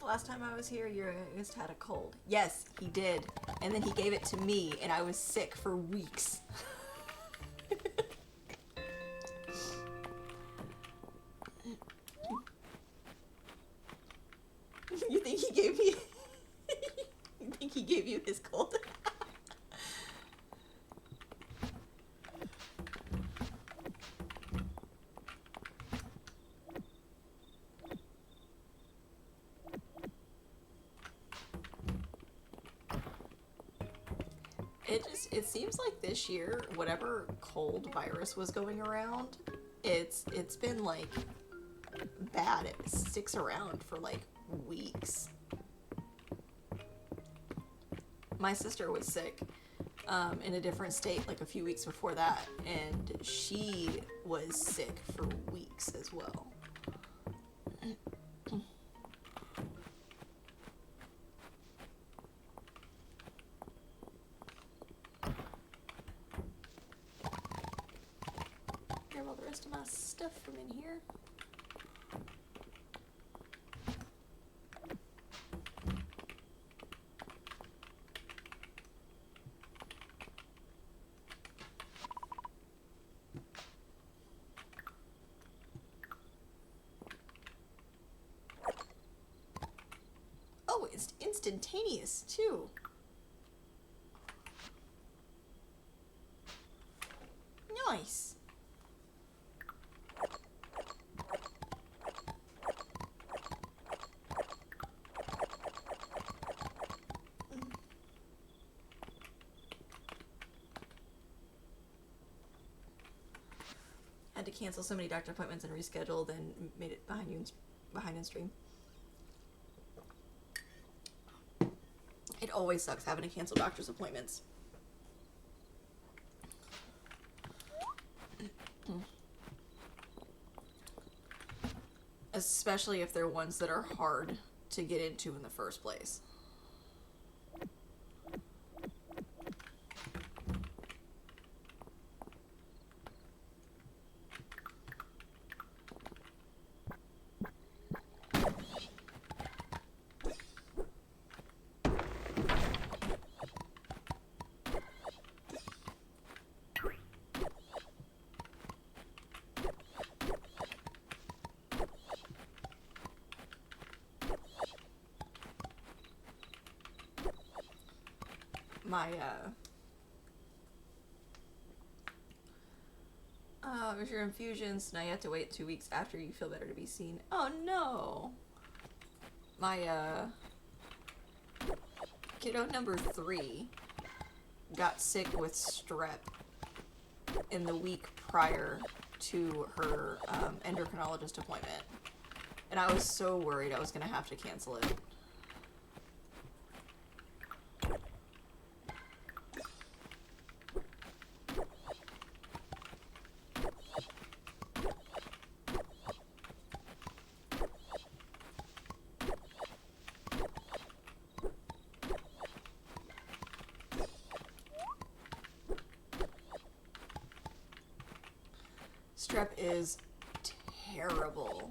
Last time I was here, you just had a cold. Yes, he did. And then he gave it to me, and I was sick for weeks. You think he gave me... You think he gave you his cold? It seems like this year, whatever cold virus was going around, it's been like bad. It sticks around for like weeks. My sister was sick in a different state like a few weeks before that, and she was sick for weeks as well. Grab all the rest of my stuff from in here. it's instantaneous too. Nice. Had to cancel so many doctor appointments and rescheduled and made it behind in stream. It always sucks having to cancel doctor's appointments. Especially if they're ones that are hard to get into in the first place. It was your infusions. Now you have to wait 2 weeks after you feel better to be seen. Oh no! My, kiddo number 3 got sick with strep in the week prior to her, endocrinologist appointment. And I was so worried I was gonna have to cancel it. Strep is terrible.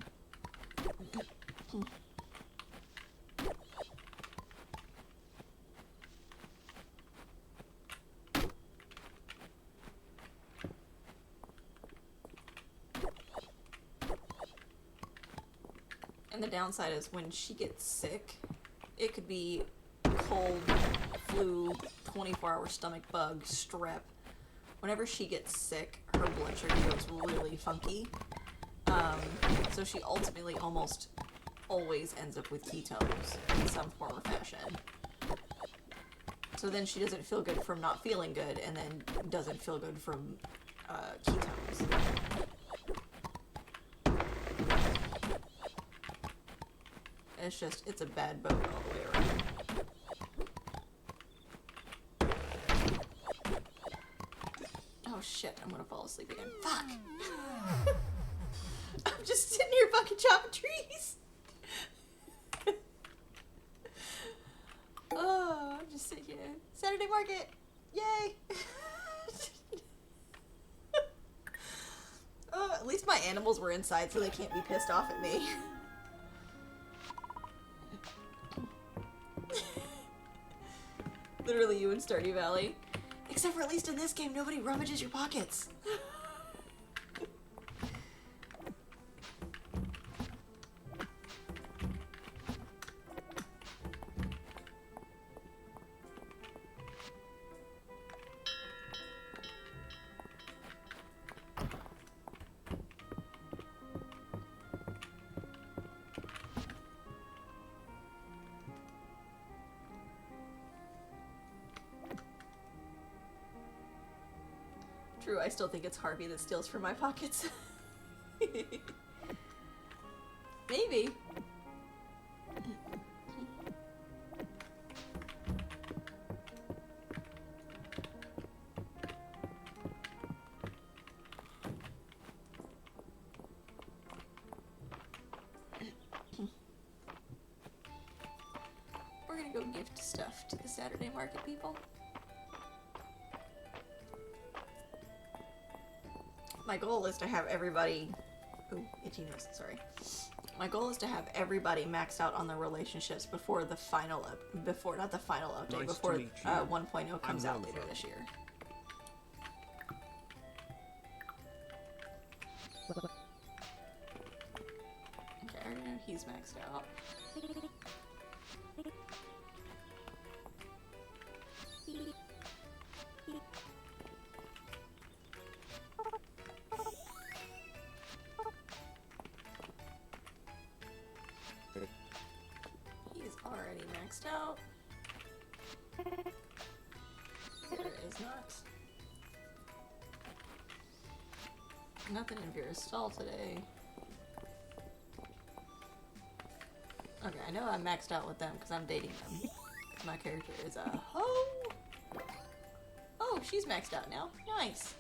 And the downside is when she gets sick, it could be cold, flu, 24-hour stomach bug, strep. Whenever she gets sick, her blood sugar goes really funky. So she ultimately almost always ends up with ketones in some form or fashion. So then she doesn't feel good from not feeling good, and then doesn't feel good from ketones. It's a bad boat all the way around. Oh shit, I'm gonna fall asleep again. Fuck! I'm just sitting here fucking chopping trees! Oh, I'm just sitting here. Saturday market! Yay! Oh, at least my animals were inside so they can't be pissed off at me. Literally you in Stardew Valley. Except for at least in this game, nobody rummages your pockets. True, I still think it's Harvey that steals from my pockets. Maybe. We're gonna go gift stuff to the Saturday market people. My goal is to have everybody... Ooh, itchy nose, sorry. My goal is to have everybody maxed out on their relationships before the final... not the final update, Nice before to meet you. 1.0 comes I'm out later Nova. this year. Okay, I already know he's maxed out. maxed out. There is not. Nothing in Vera's stall today. Okay, I know I'm maxed out with them because I'm dating them. My character is a hoe. Oh, she's maxed out now. Nice.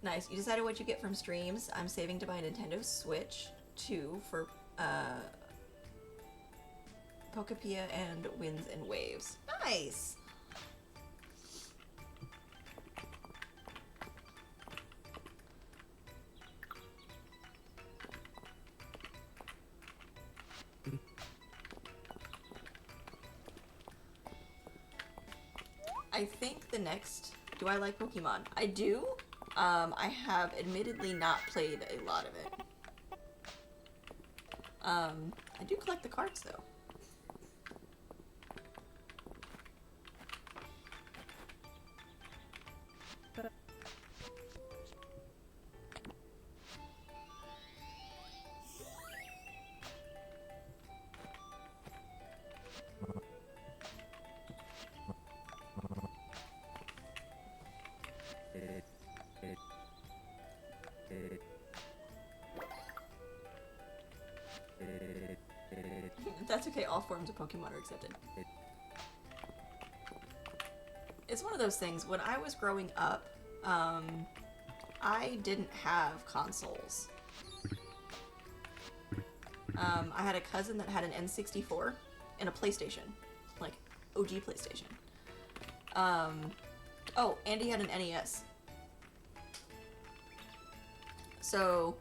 Nice. You decided what you get from streams. I'm saving to buy a Nintendo Switch 2 for Pokepia and Winds and Waves. Nice. I think the next... Do I like Pokemon? I do. I have admittedly not played a lot of it. I do collect the cards though. That's okay, all forms of Pokemon are accepted. It's one of those things, when I was growing up, I didn't have consoles. I had a cousin that had an N64 and a PlayStation. Like, OG PlayStation. Oh, and he had an NES. So,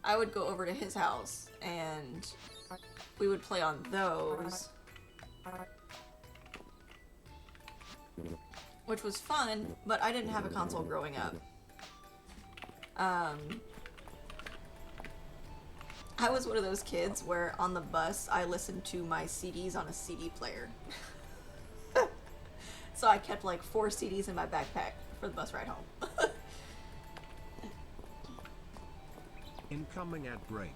I would go over to his house, and we would play on those. Which was fun, but I didn't have a console growing up. I was one of those kids where on the bus I listened to my CDs on a CD player. So I kept like 4 CDs in my backpack for the bus ride home. Incoming ad break.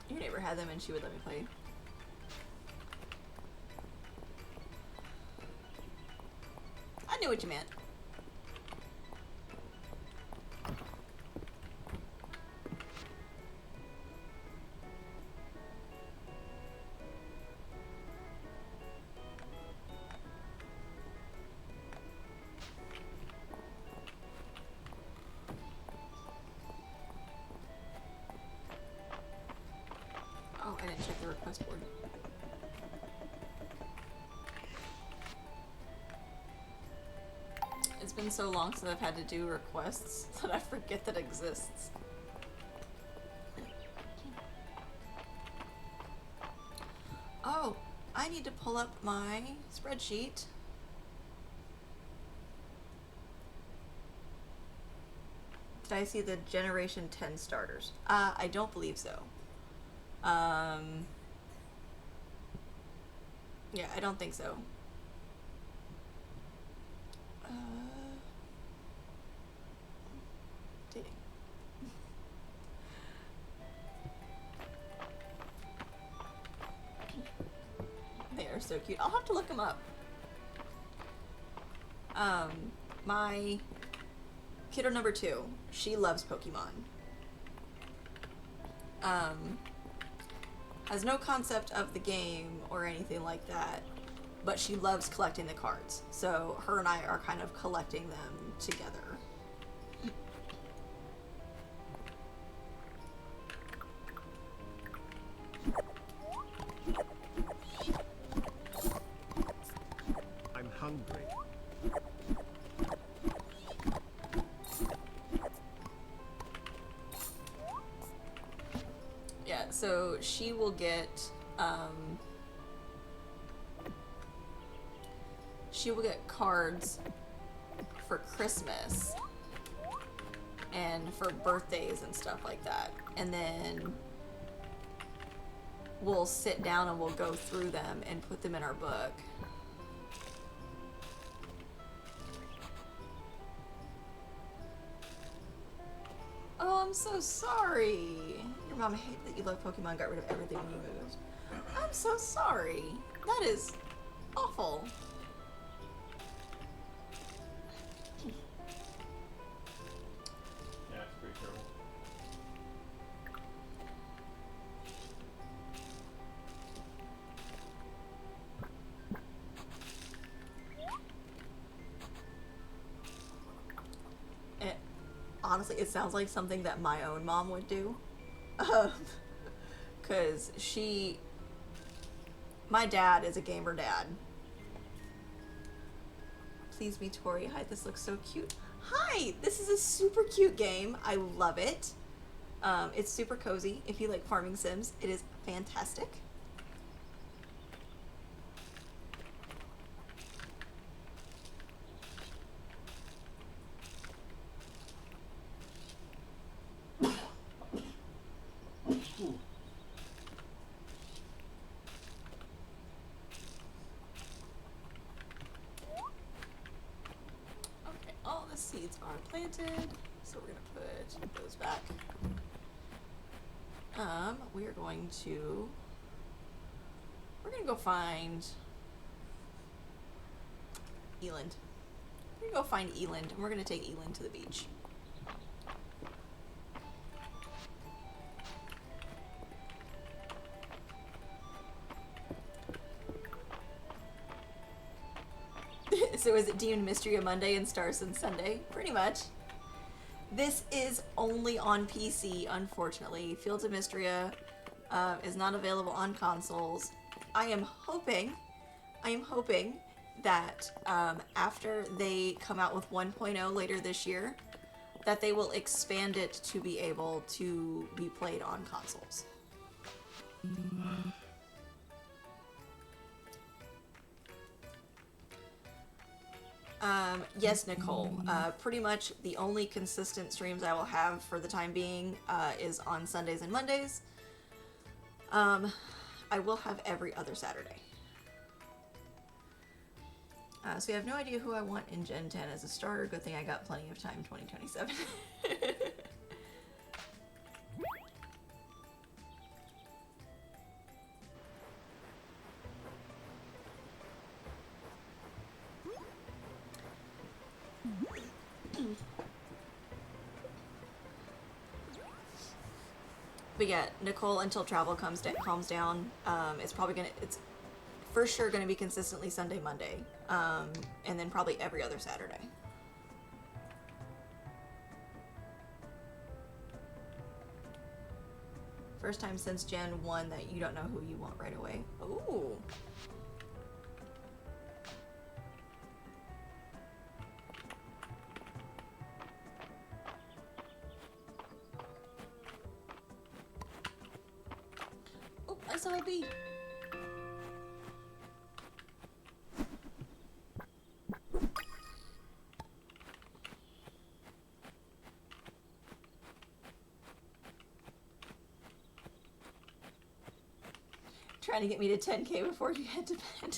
Your neighbor had them and she would let me play. I knew what you meant. Oh, I didn't check the request board. It's been so long since I've had to do requests that I forget that exists. Oh, I need to pull up my spreadsheet. Did I see the Generation 10 starters? I don't believe so. Yeah, I don't think so. Dating. They are so cute. I'll have to look them up. My kiddo number 2, she loves Pokemon. Has no concept of the game or anything like that, but she loves collecting the cards. So her and I are kind of collecting them together. I'm hungry. Yeah, so she will get, cards for Christmas and for birthdays and stuff like that. And then we'll sit down and we'll go through them and put them in our book. Oh, I'm so sorry. Your mom hated that you loved Pokemon, got rid of everything when you moved. I'm so sorry. That is awful. Yeah, it's pretty terrible. Honestly, it sounds like something that my own mom would do. Because my dad is a gamer dad. Please me, Tori. Hi, this looks so cute. Hi, this is a super cute game. I love it. It's super cozy. If you like farming sims, it is fantastic. Seeds are planted, so we're gonna put those back. We're gonna go find Eland. We're gonna go find Eland, and we're gonna take Eland to the beach. So is it Demon Mistria Monday and Starson Sunday? Pretty much. This is only on PC, unfortunately. Fields of Mistria is not available on consoles. I am hoping that after they come out with 1.0 later this year, that they will expand it to be able to be played on consoles. Yes, Nicole. Pretty much the only consistent streams I will have for the time being is on Sundays and Mondays. I will have every other Saturday. So you have no idea who I want in Gen 10 as a starter. Good thing I got plenty of time, 2027. But yeah, Nicole, until travel calms down, it's for sure gonna be consistently Sunday, Monday, and then probably every other Saturday. First time since Gen 1 that you don't know who you want right away. Ooh. Oh, I saw a bee. Trying to get me to 10K before you head to bed.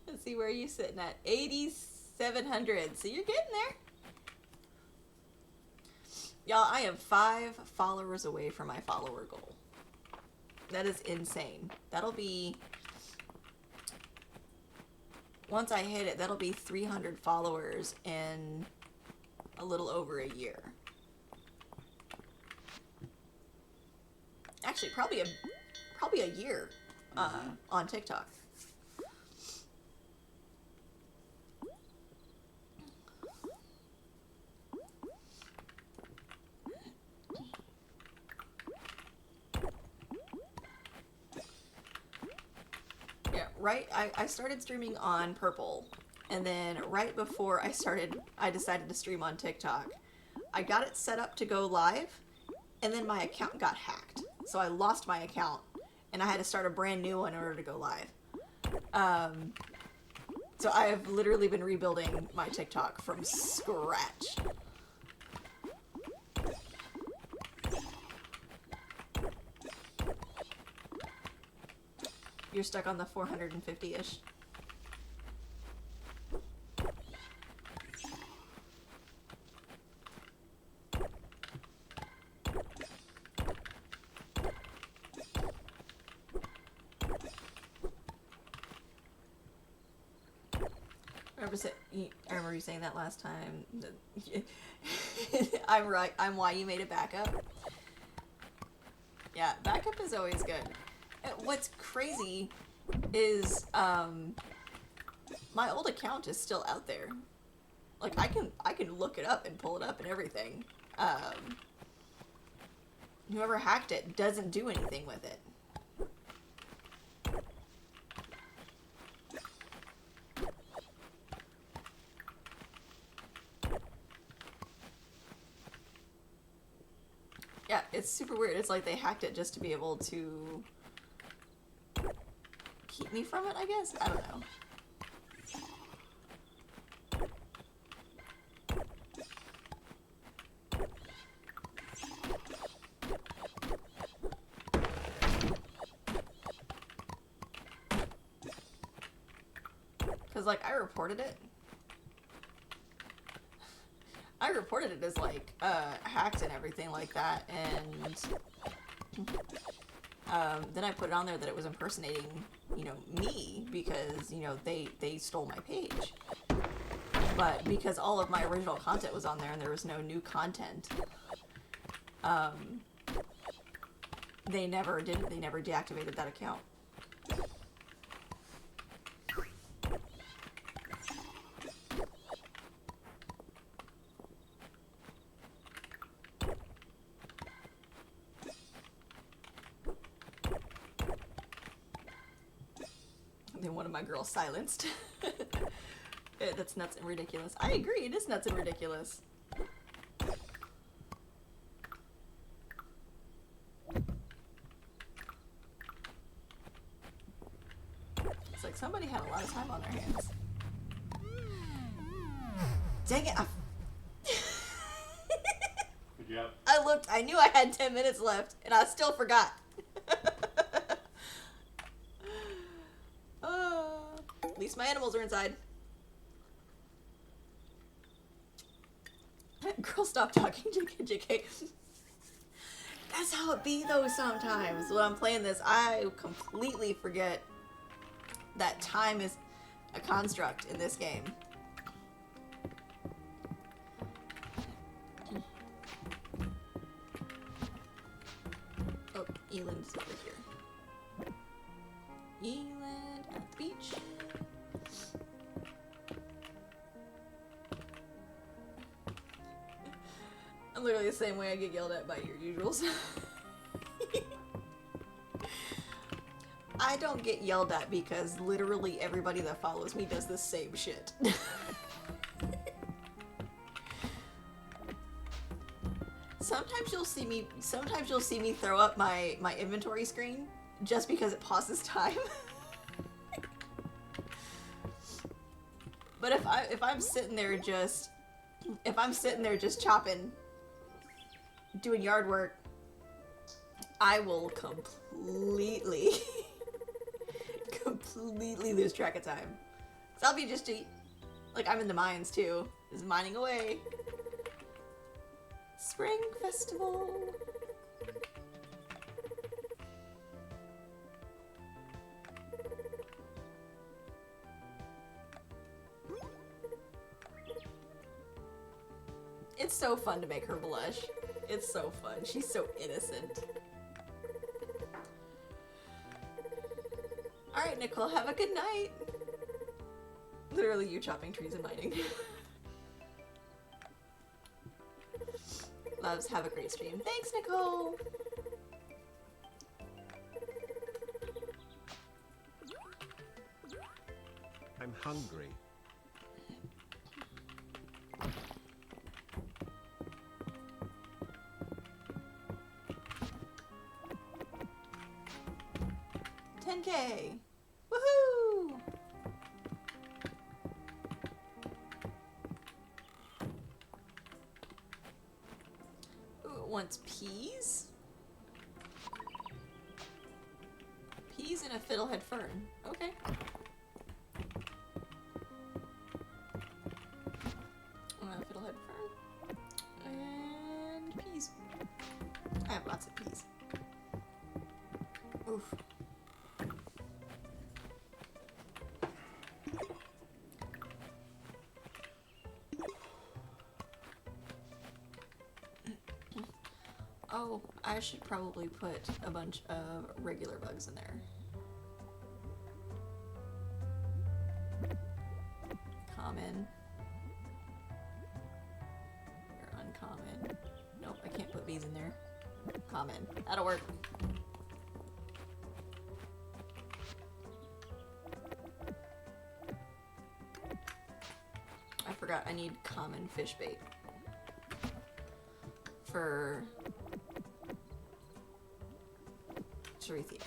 Let's see, where are you sitting at? 8,700. So you're getting there. Y'all, I am 5 followers away from my follower goal. That is insane. That'll be... Once I hit it, that'll be 300 followers in a little over a year. Actually, probably a year on TikTok. Yeah, right. I started streaming on Purple, and then right before I decided to stream on TikTok. I got it set up to go live, and then my account got hacked. So I lost my account, and I had to start a brand new one in order to go live. So I have literally been rebuilding my TikTok from scratch. You're stuck on the 450-ish. I remember you saying that last time. I'm right. I'm why you made a backup. Yeah, backup is always good. What's crazy is my old account is still out there. Like I can look it up and pull it up and everything. Whoever hacked it doesn't do anything with it. Yeah, it's super weird. It's like they hacked it just to be able to keep me from it, I guess? I don't know. Because, like, I reported it. I reported it as, like, hacked and everything like that, and then I put it on there that it was impersonating, you know, me, because, you know, they stole my page. But because all of my original content was on there and there was no new content, they never deactivated that account. Then one of my girls silenced. That's nuts and ridiculous. I agree, it is nuts and ridiculous. It's like somebody had a lot of time on their hands. Dang it! Good job. I looked, I knew I had 10 minutes left, and I still forgot. At least my animals are inside. Girl, stop talking, JK. That's how it be, though, sometimes. When I'm playing this, I completely forget that time is a construct in this game. Oh, Eland's over here. Eland at the beach. I'm literally the same way I get yelled at by your usuals. I don't get yelled at because literally everybody that follows me does the same shit. Sometimes you'll see me throw up my inventory screen just because it pauses time. But if I'm sitting there just chopping, doing yard work, I will completely lose track of time. So I'll be like, I'm in the mines too, just mining away. Spring festival. It's so fun to make her blush. It's so fun. She's so innocent. Alright, Nicole, have a good night. Literally you chopping trees and mining. Loves, have a great stream. Thanks, Nicole! I'm hungry. $10K! Woohoo! Ooh, it wants peas? Peas and a fiddlehead fern. Okay. Fiddlehead fern. And peas. I have lots of peas. Oof. Oh, I should probably put a bunch of regular bugs in there. Common. Or uncommon. Nope, I can't put bees in there. Common. That'll work. I forgot I need common fish bait. For Charithia.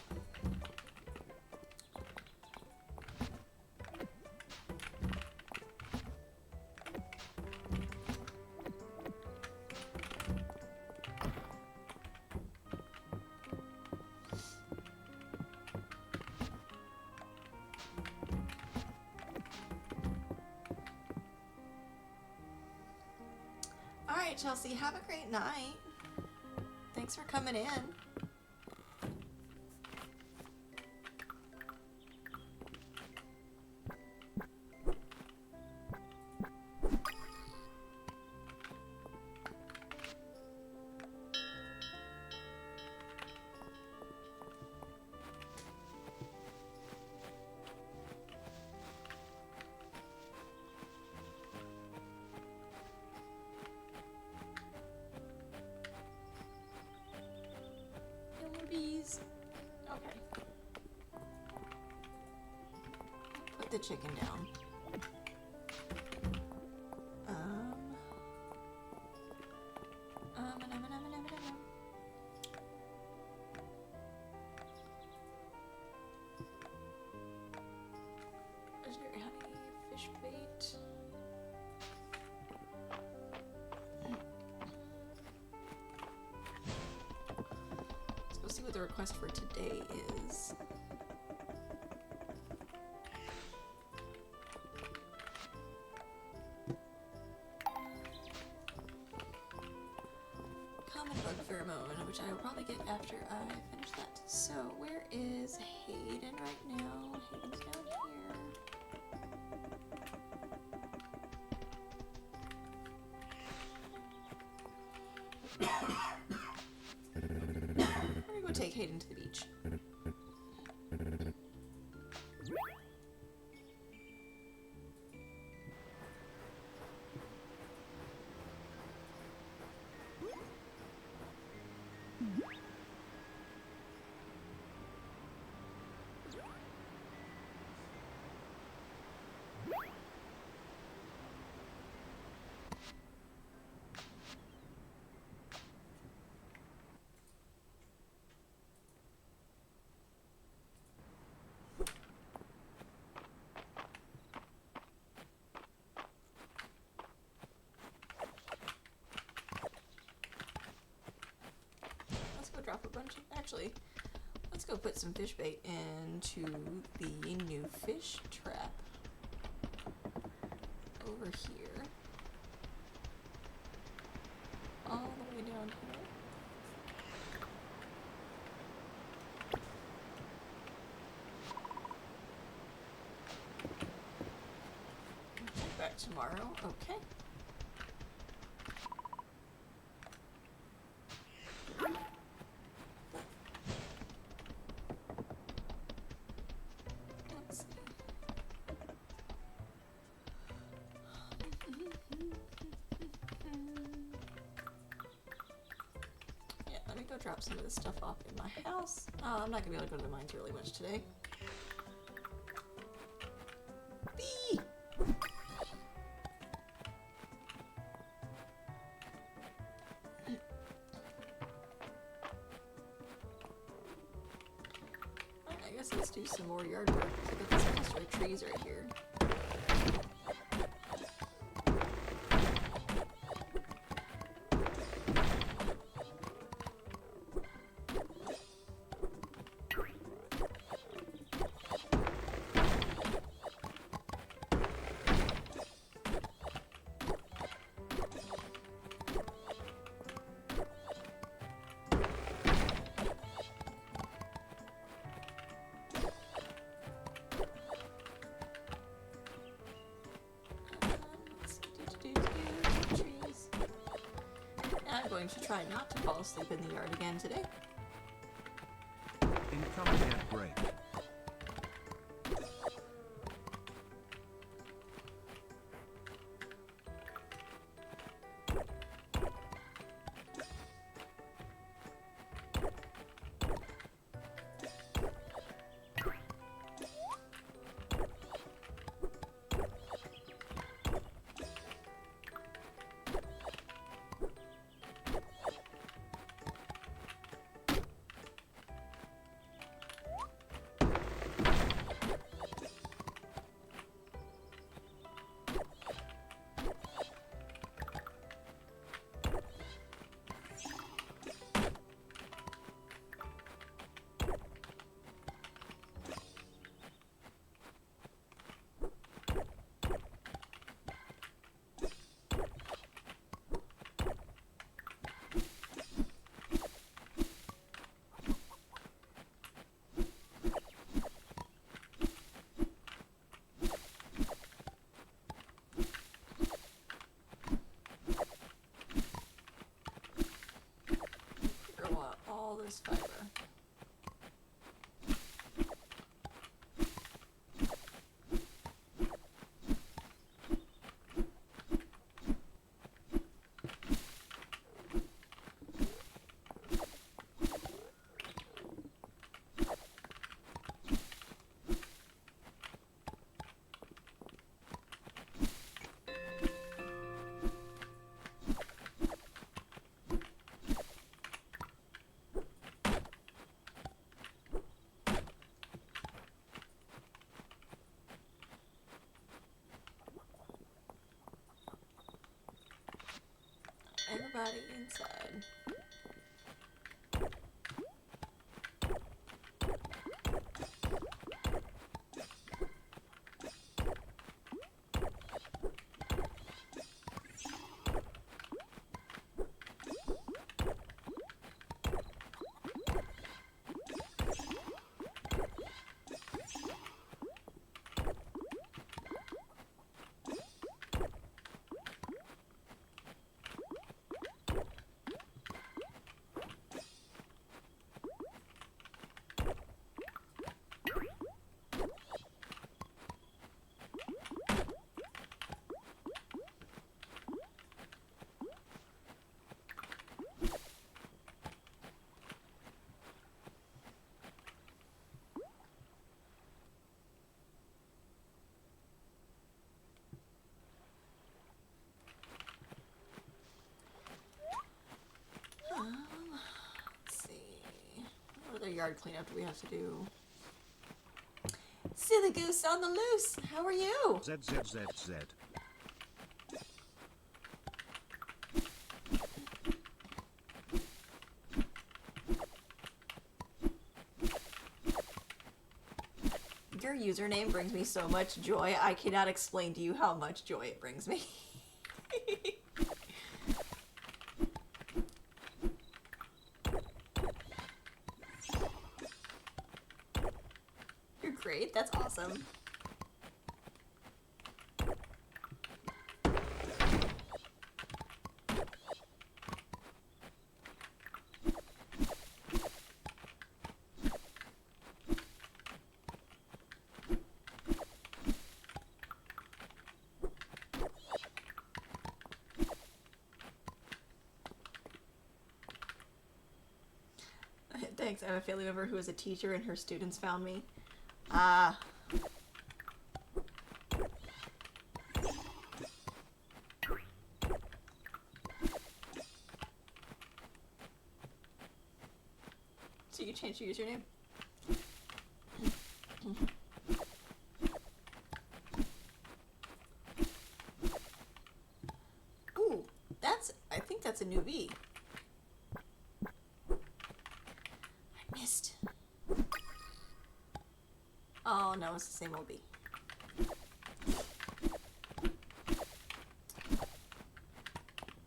Alright, Chelsea, have a great night. Thanks for coming in. Bees. Okay. Put the chicken down. Legendary honey, fish bait. See what the request for today is. Common bug pheromone, which I will probably get after I finish that. So where is Hayden right now? Hayden's down here. We're gonna go take Hayden to the beach. Drop a bunch of, actually, let's go put some fish bait into the new fish trap over here, all the way down here. Check back tomorrow. Okay. Go drop some of this stuff off in my house. Oh, I'm not gonna be able to go to the mines really much today. Bee! I guess let's do some more yard work. I got these extra trees right here. going to try not to fall asleep in the yard again today. Incoming ad break. Grow out all this fiber. Everybody inside. Let's see. What other yard cleanup do we have to do? Silly goose on the loose. How are you? ZZZZ. Your username brings me so much joy. I cannot explain to you how much joy it brings me. You're great. That's awesome. Thanks. I have a family member who is a teacher and her students found me. Ah. So you changed your username? Ooh, I think that's a new V. I missed. Oh no, it's the same old B.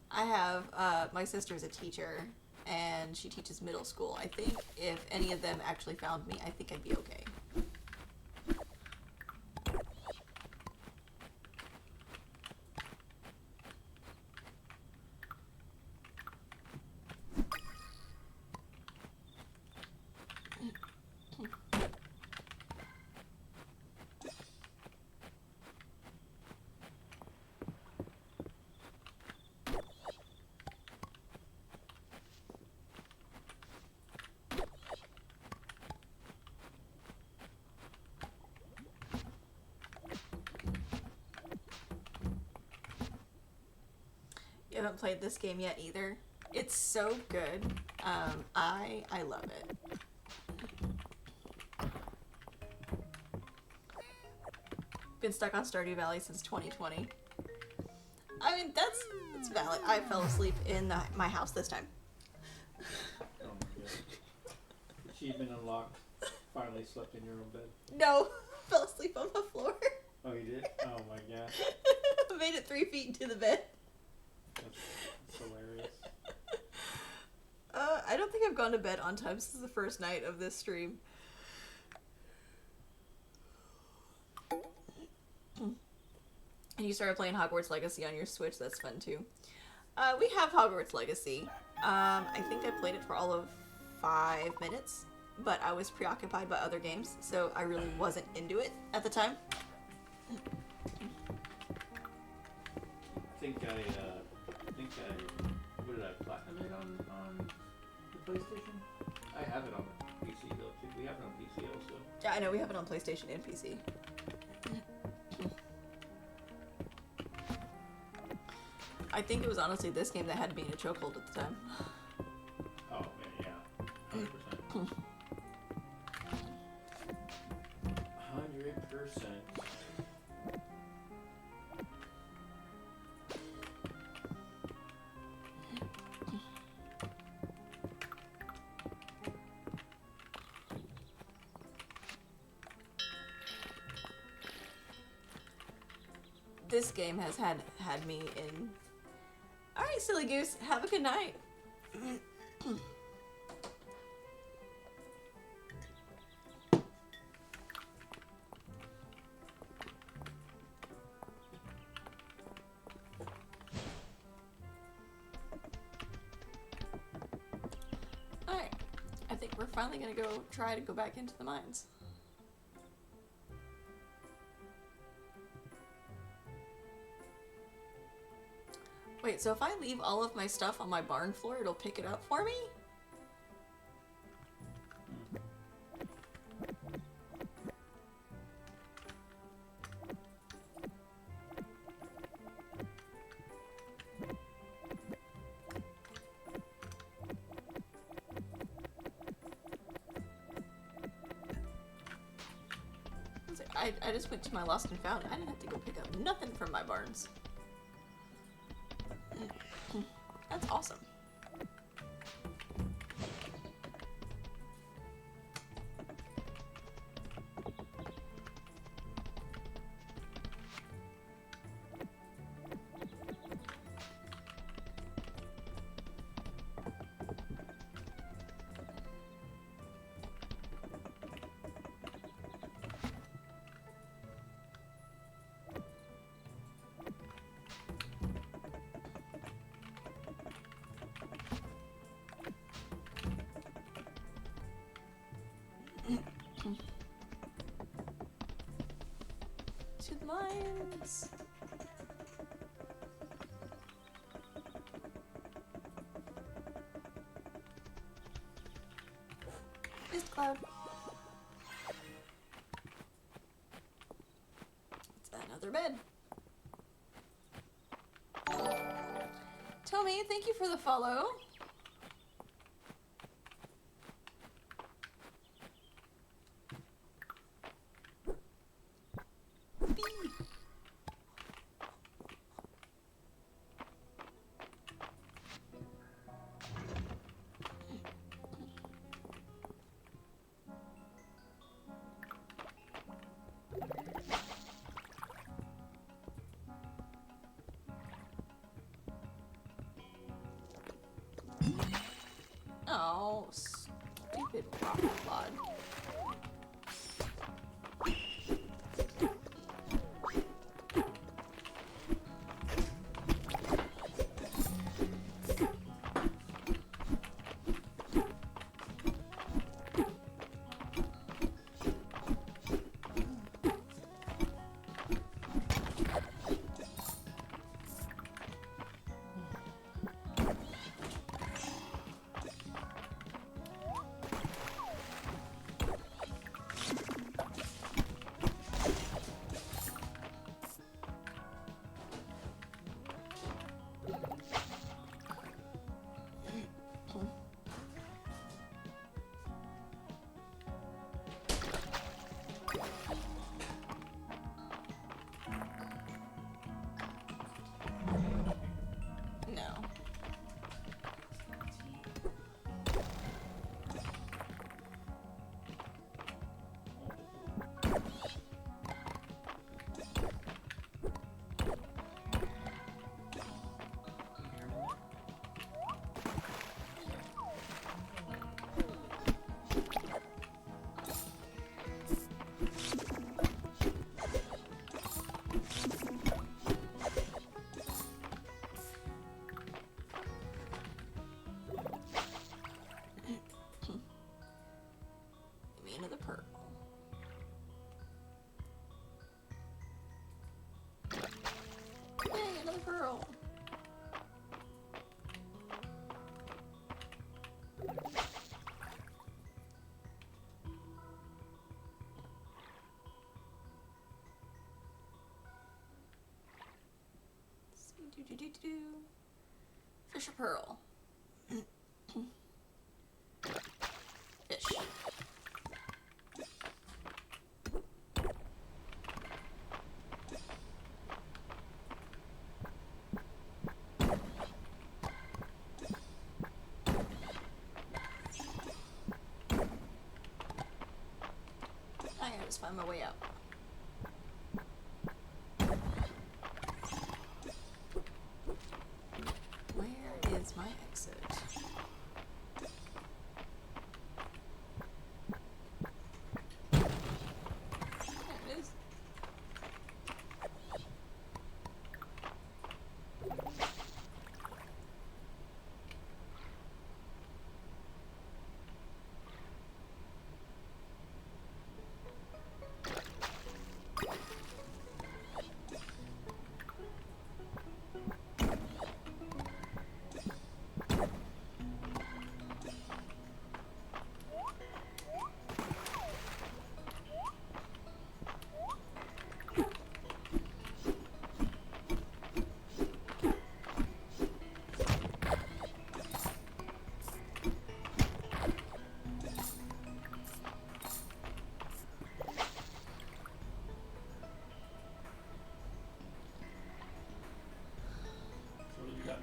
I have, my sister's a teacher, and she teaches middle school. I think if any of them actually found me, I think I'd be okay. haven't played this game yet either. It's so good. I love it. Been stuck on Stardew Valley since 2020. I mean, that's valid. I fell asleep in my house this time. Oh my god. Achievement unlocked. Finally slept in your own bed. No, fell asleep on the floor. Oh, you did? Oh my god. I made it 3 feet into the bed. That's hilarious. I don't think I've gone to bed on time since the first night of this stream. And you started playing Hogwarts Legacy on your Switch. That's fun too. We have Hogwarts Legacy. I think I played it for all of 5 minutes, but I was preoccupied by other games, so I really wasn't into it at the time. I think what did I platinum it on the PlayStation? I have it on PC though too. We have it on PC also. Yeah, I know, we have it on PlayStation and PC. I think it was honestly this game that had me in a chokehold at the time. Oh man, yeah. 100%. 100%. This game has had me in. Alright, silly goose, have a good night. Alright, I think we're finally gonna try to go back into the mines. Wait, so if I leave all of my stuff on my barn floor, it'll pick it up for me? I just went to my lost and found. I didn't have to go pick up nothing from my barns. That's awesome. To the mines. Mist cloud. It's another bed. Tommy, thank you for the follow. Oh, stupid rocket pod. Holy pearl. Fish or pearl? Fish. I gotta just find my way out. Where is my exit? There it is.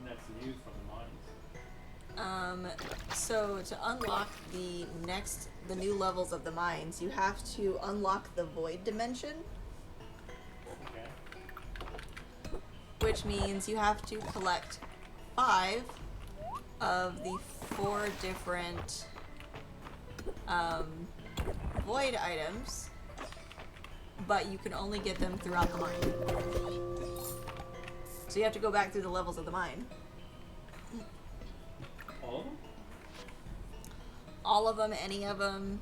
Next news from the mines. So to unlock the new levels of the mines, you have to unlock the void dimension, Okay. which means you have to collect 5 of the 4 different void items, but you can only get them throughout the mine. So you have to go back through the levels of the mine. All of them? All of them, any of them.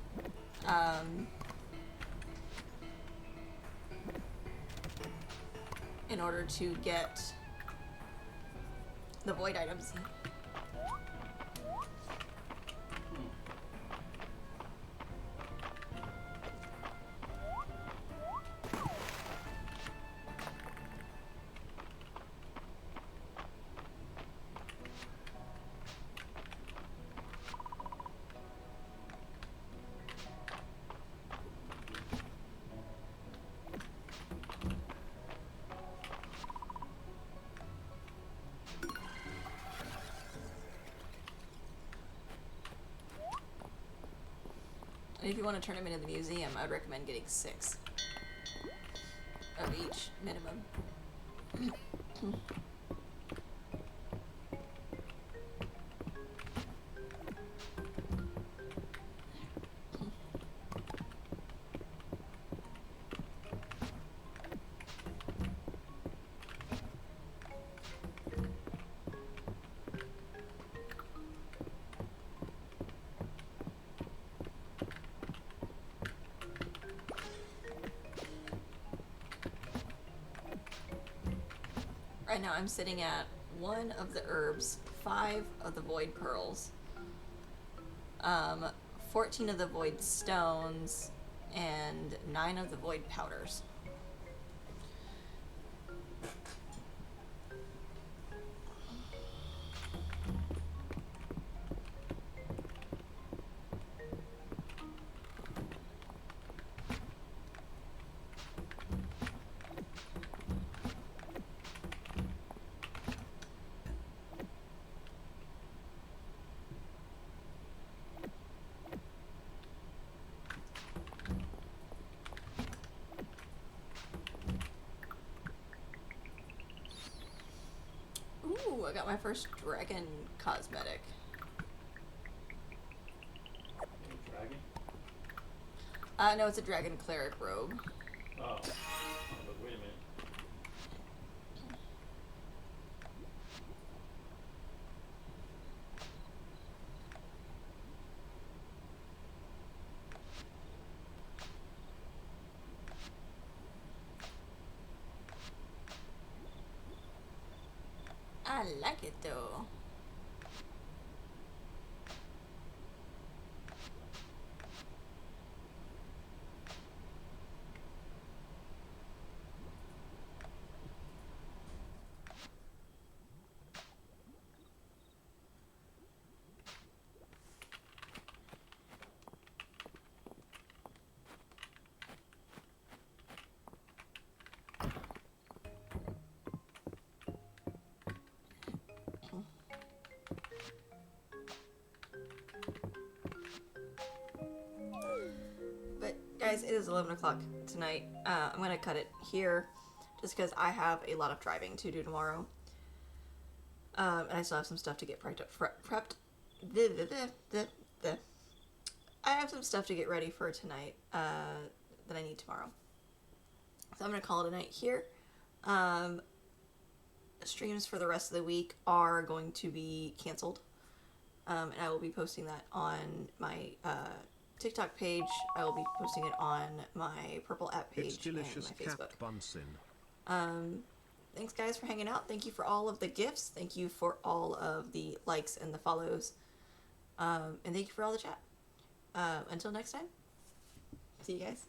In order to get the void items. And if you want to turn them into the museum, I'd recommend getting 6 of each minimum. Right now I'm sitting at 1 of the herbs, 5 of the void pearls, 14 of the void stones, and 9 of the void powders. Ooh, I got my first dragon cosmetic. Dragon? No, it's a dragon cleric robe. Oh. But wait a minute. I like it though. But guys, it is 11 o'clock tonight. I'm gonna cut it here, just because I have a lot of driving to do tomorrow, and I still have some stuff to get prepped. I have some stuff to get ready for tonight that I need tomorrow. So I'm gonna call it a night here. Streams for the rest of the week are going to be canceled, and I will be posting that on my TikTok page. I will be posting it on my Purple app page and my Facebook. Thanks guys for hanging out. Thank you for all of the gifts. Thank you for all of the likes and the follows. And thank you for all the chat. Until next time, see you guys.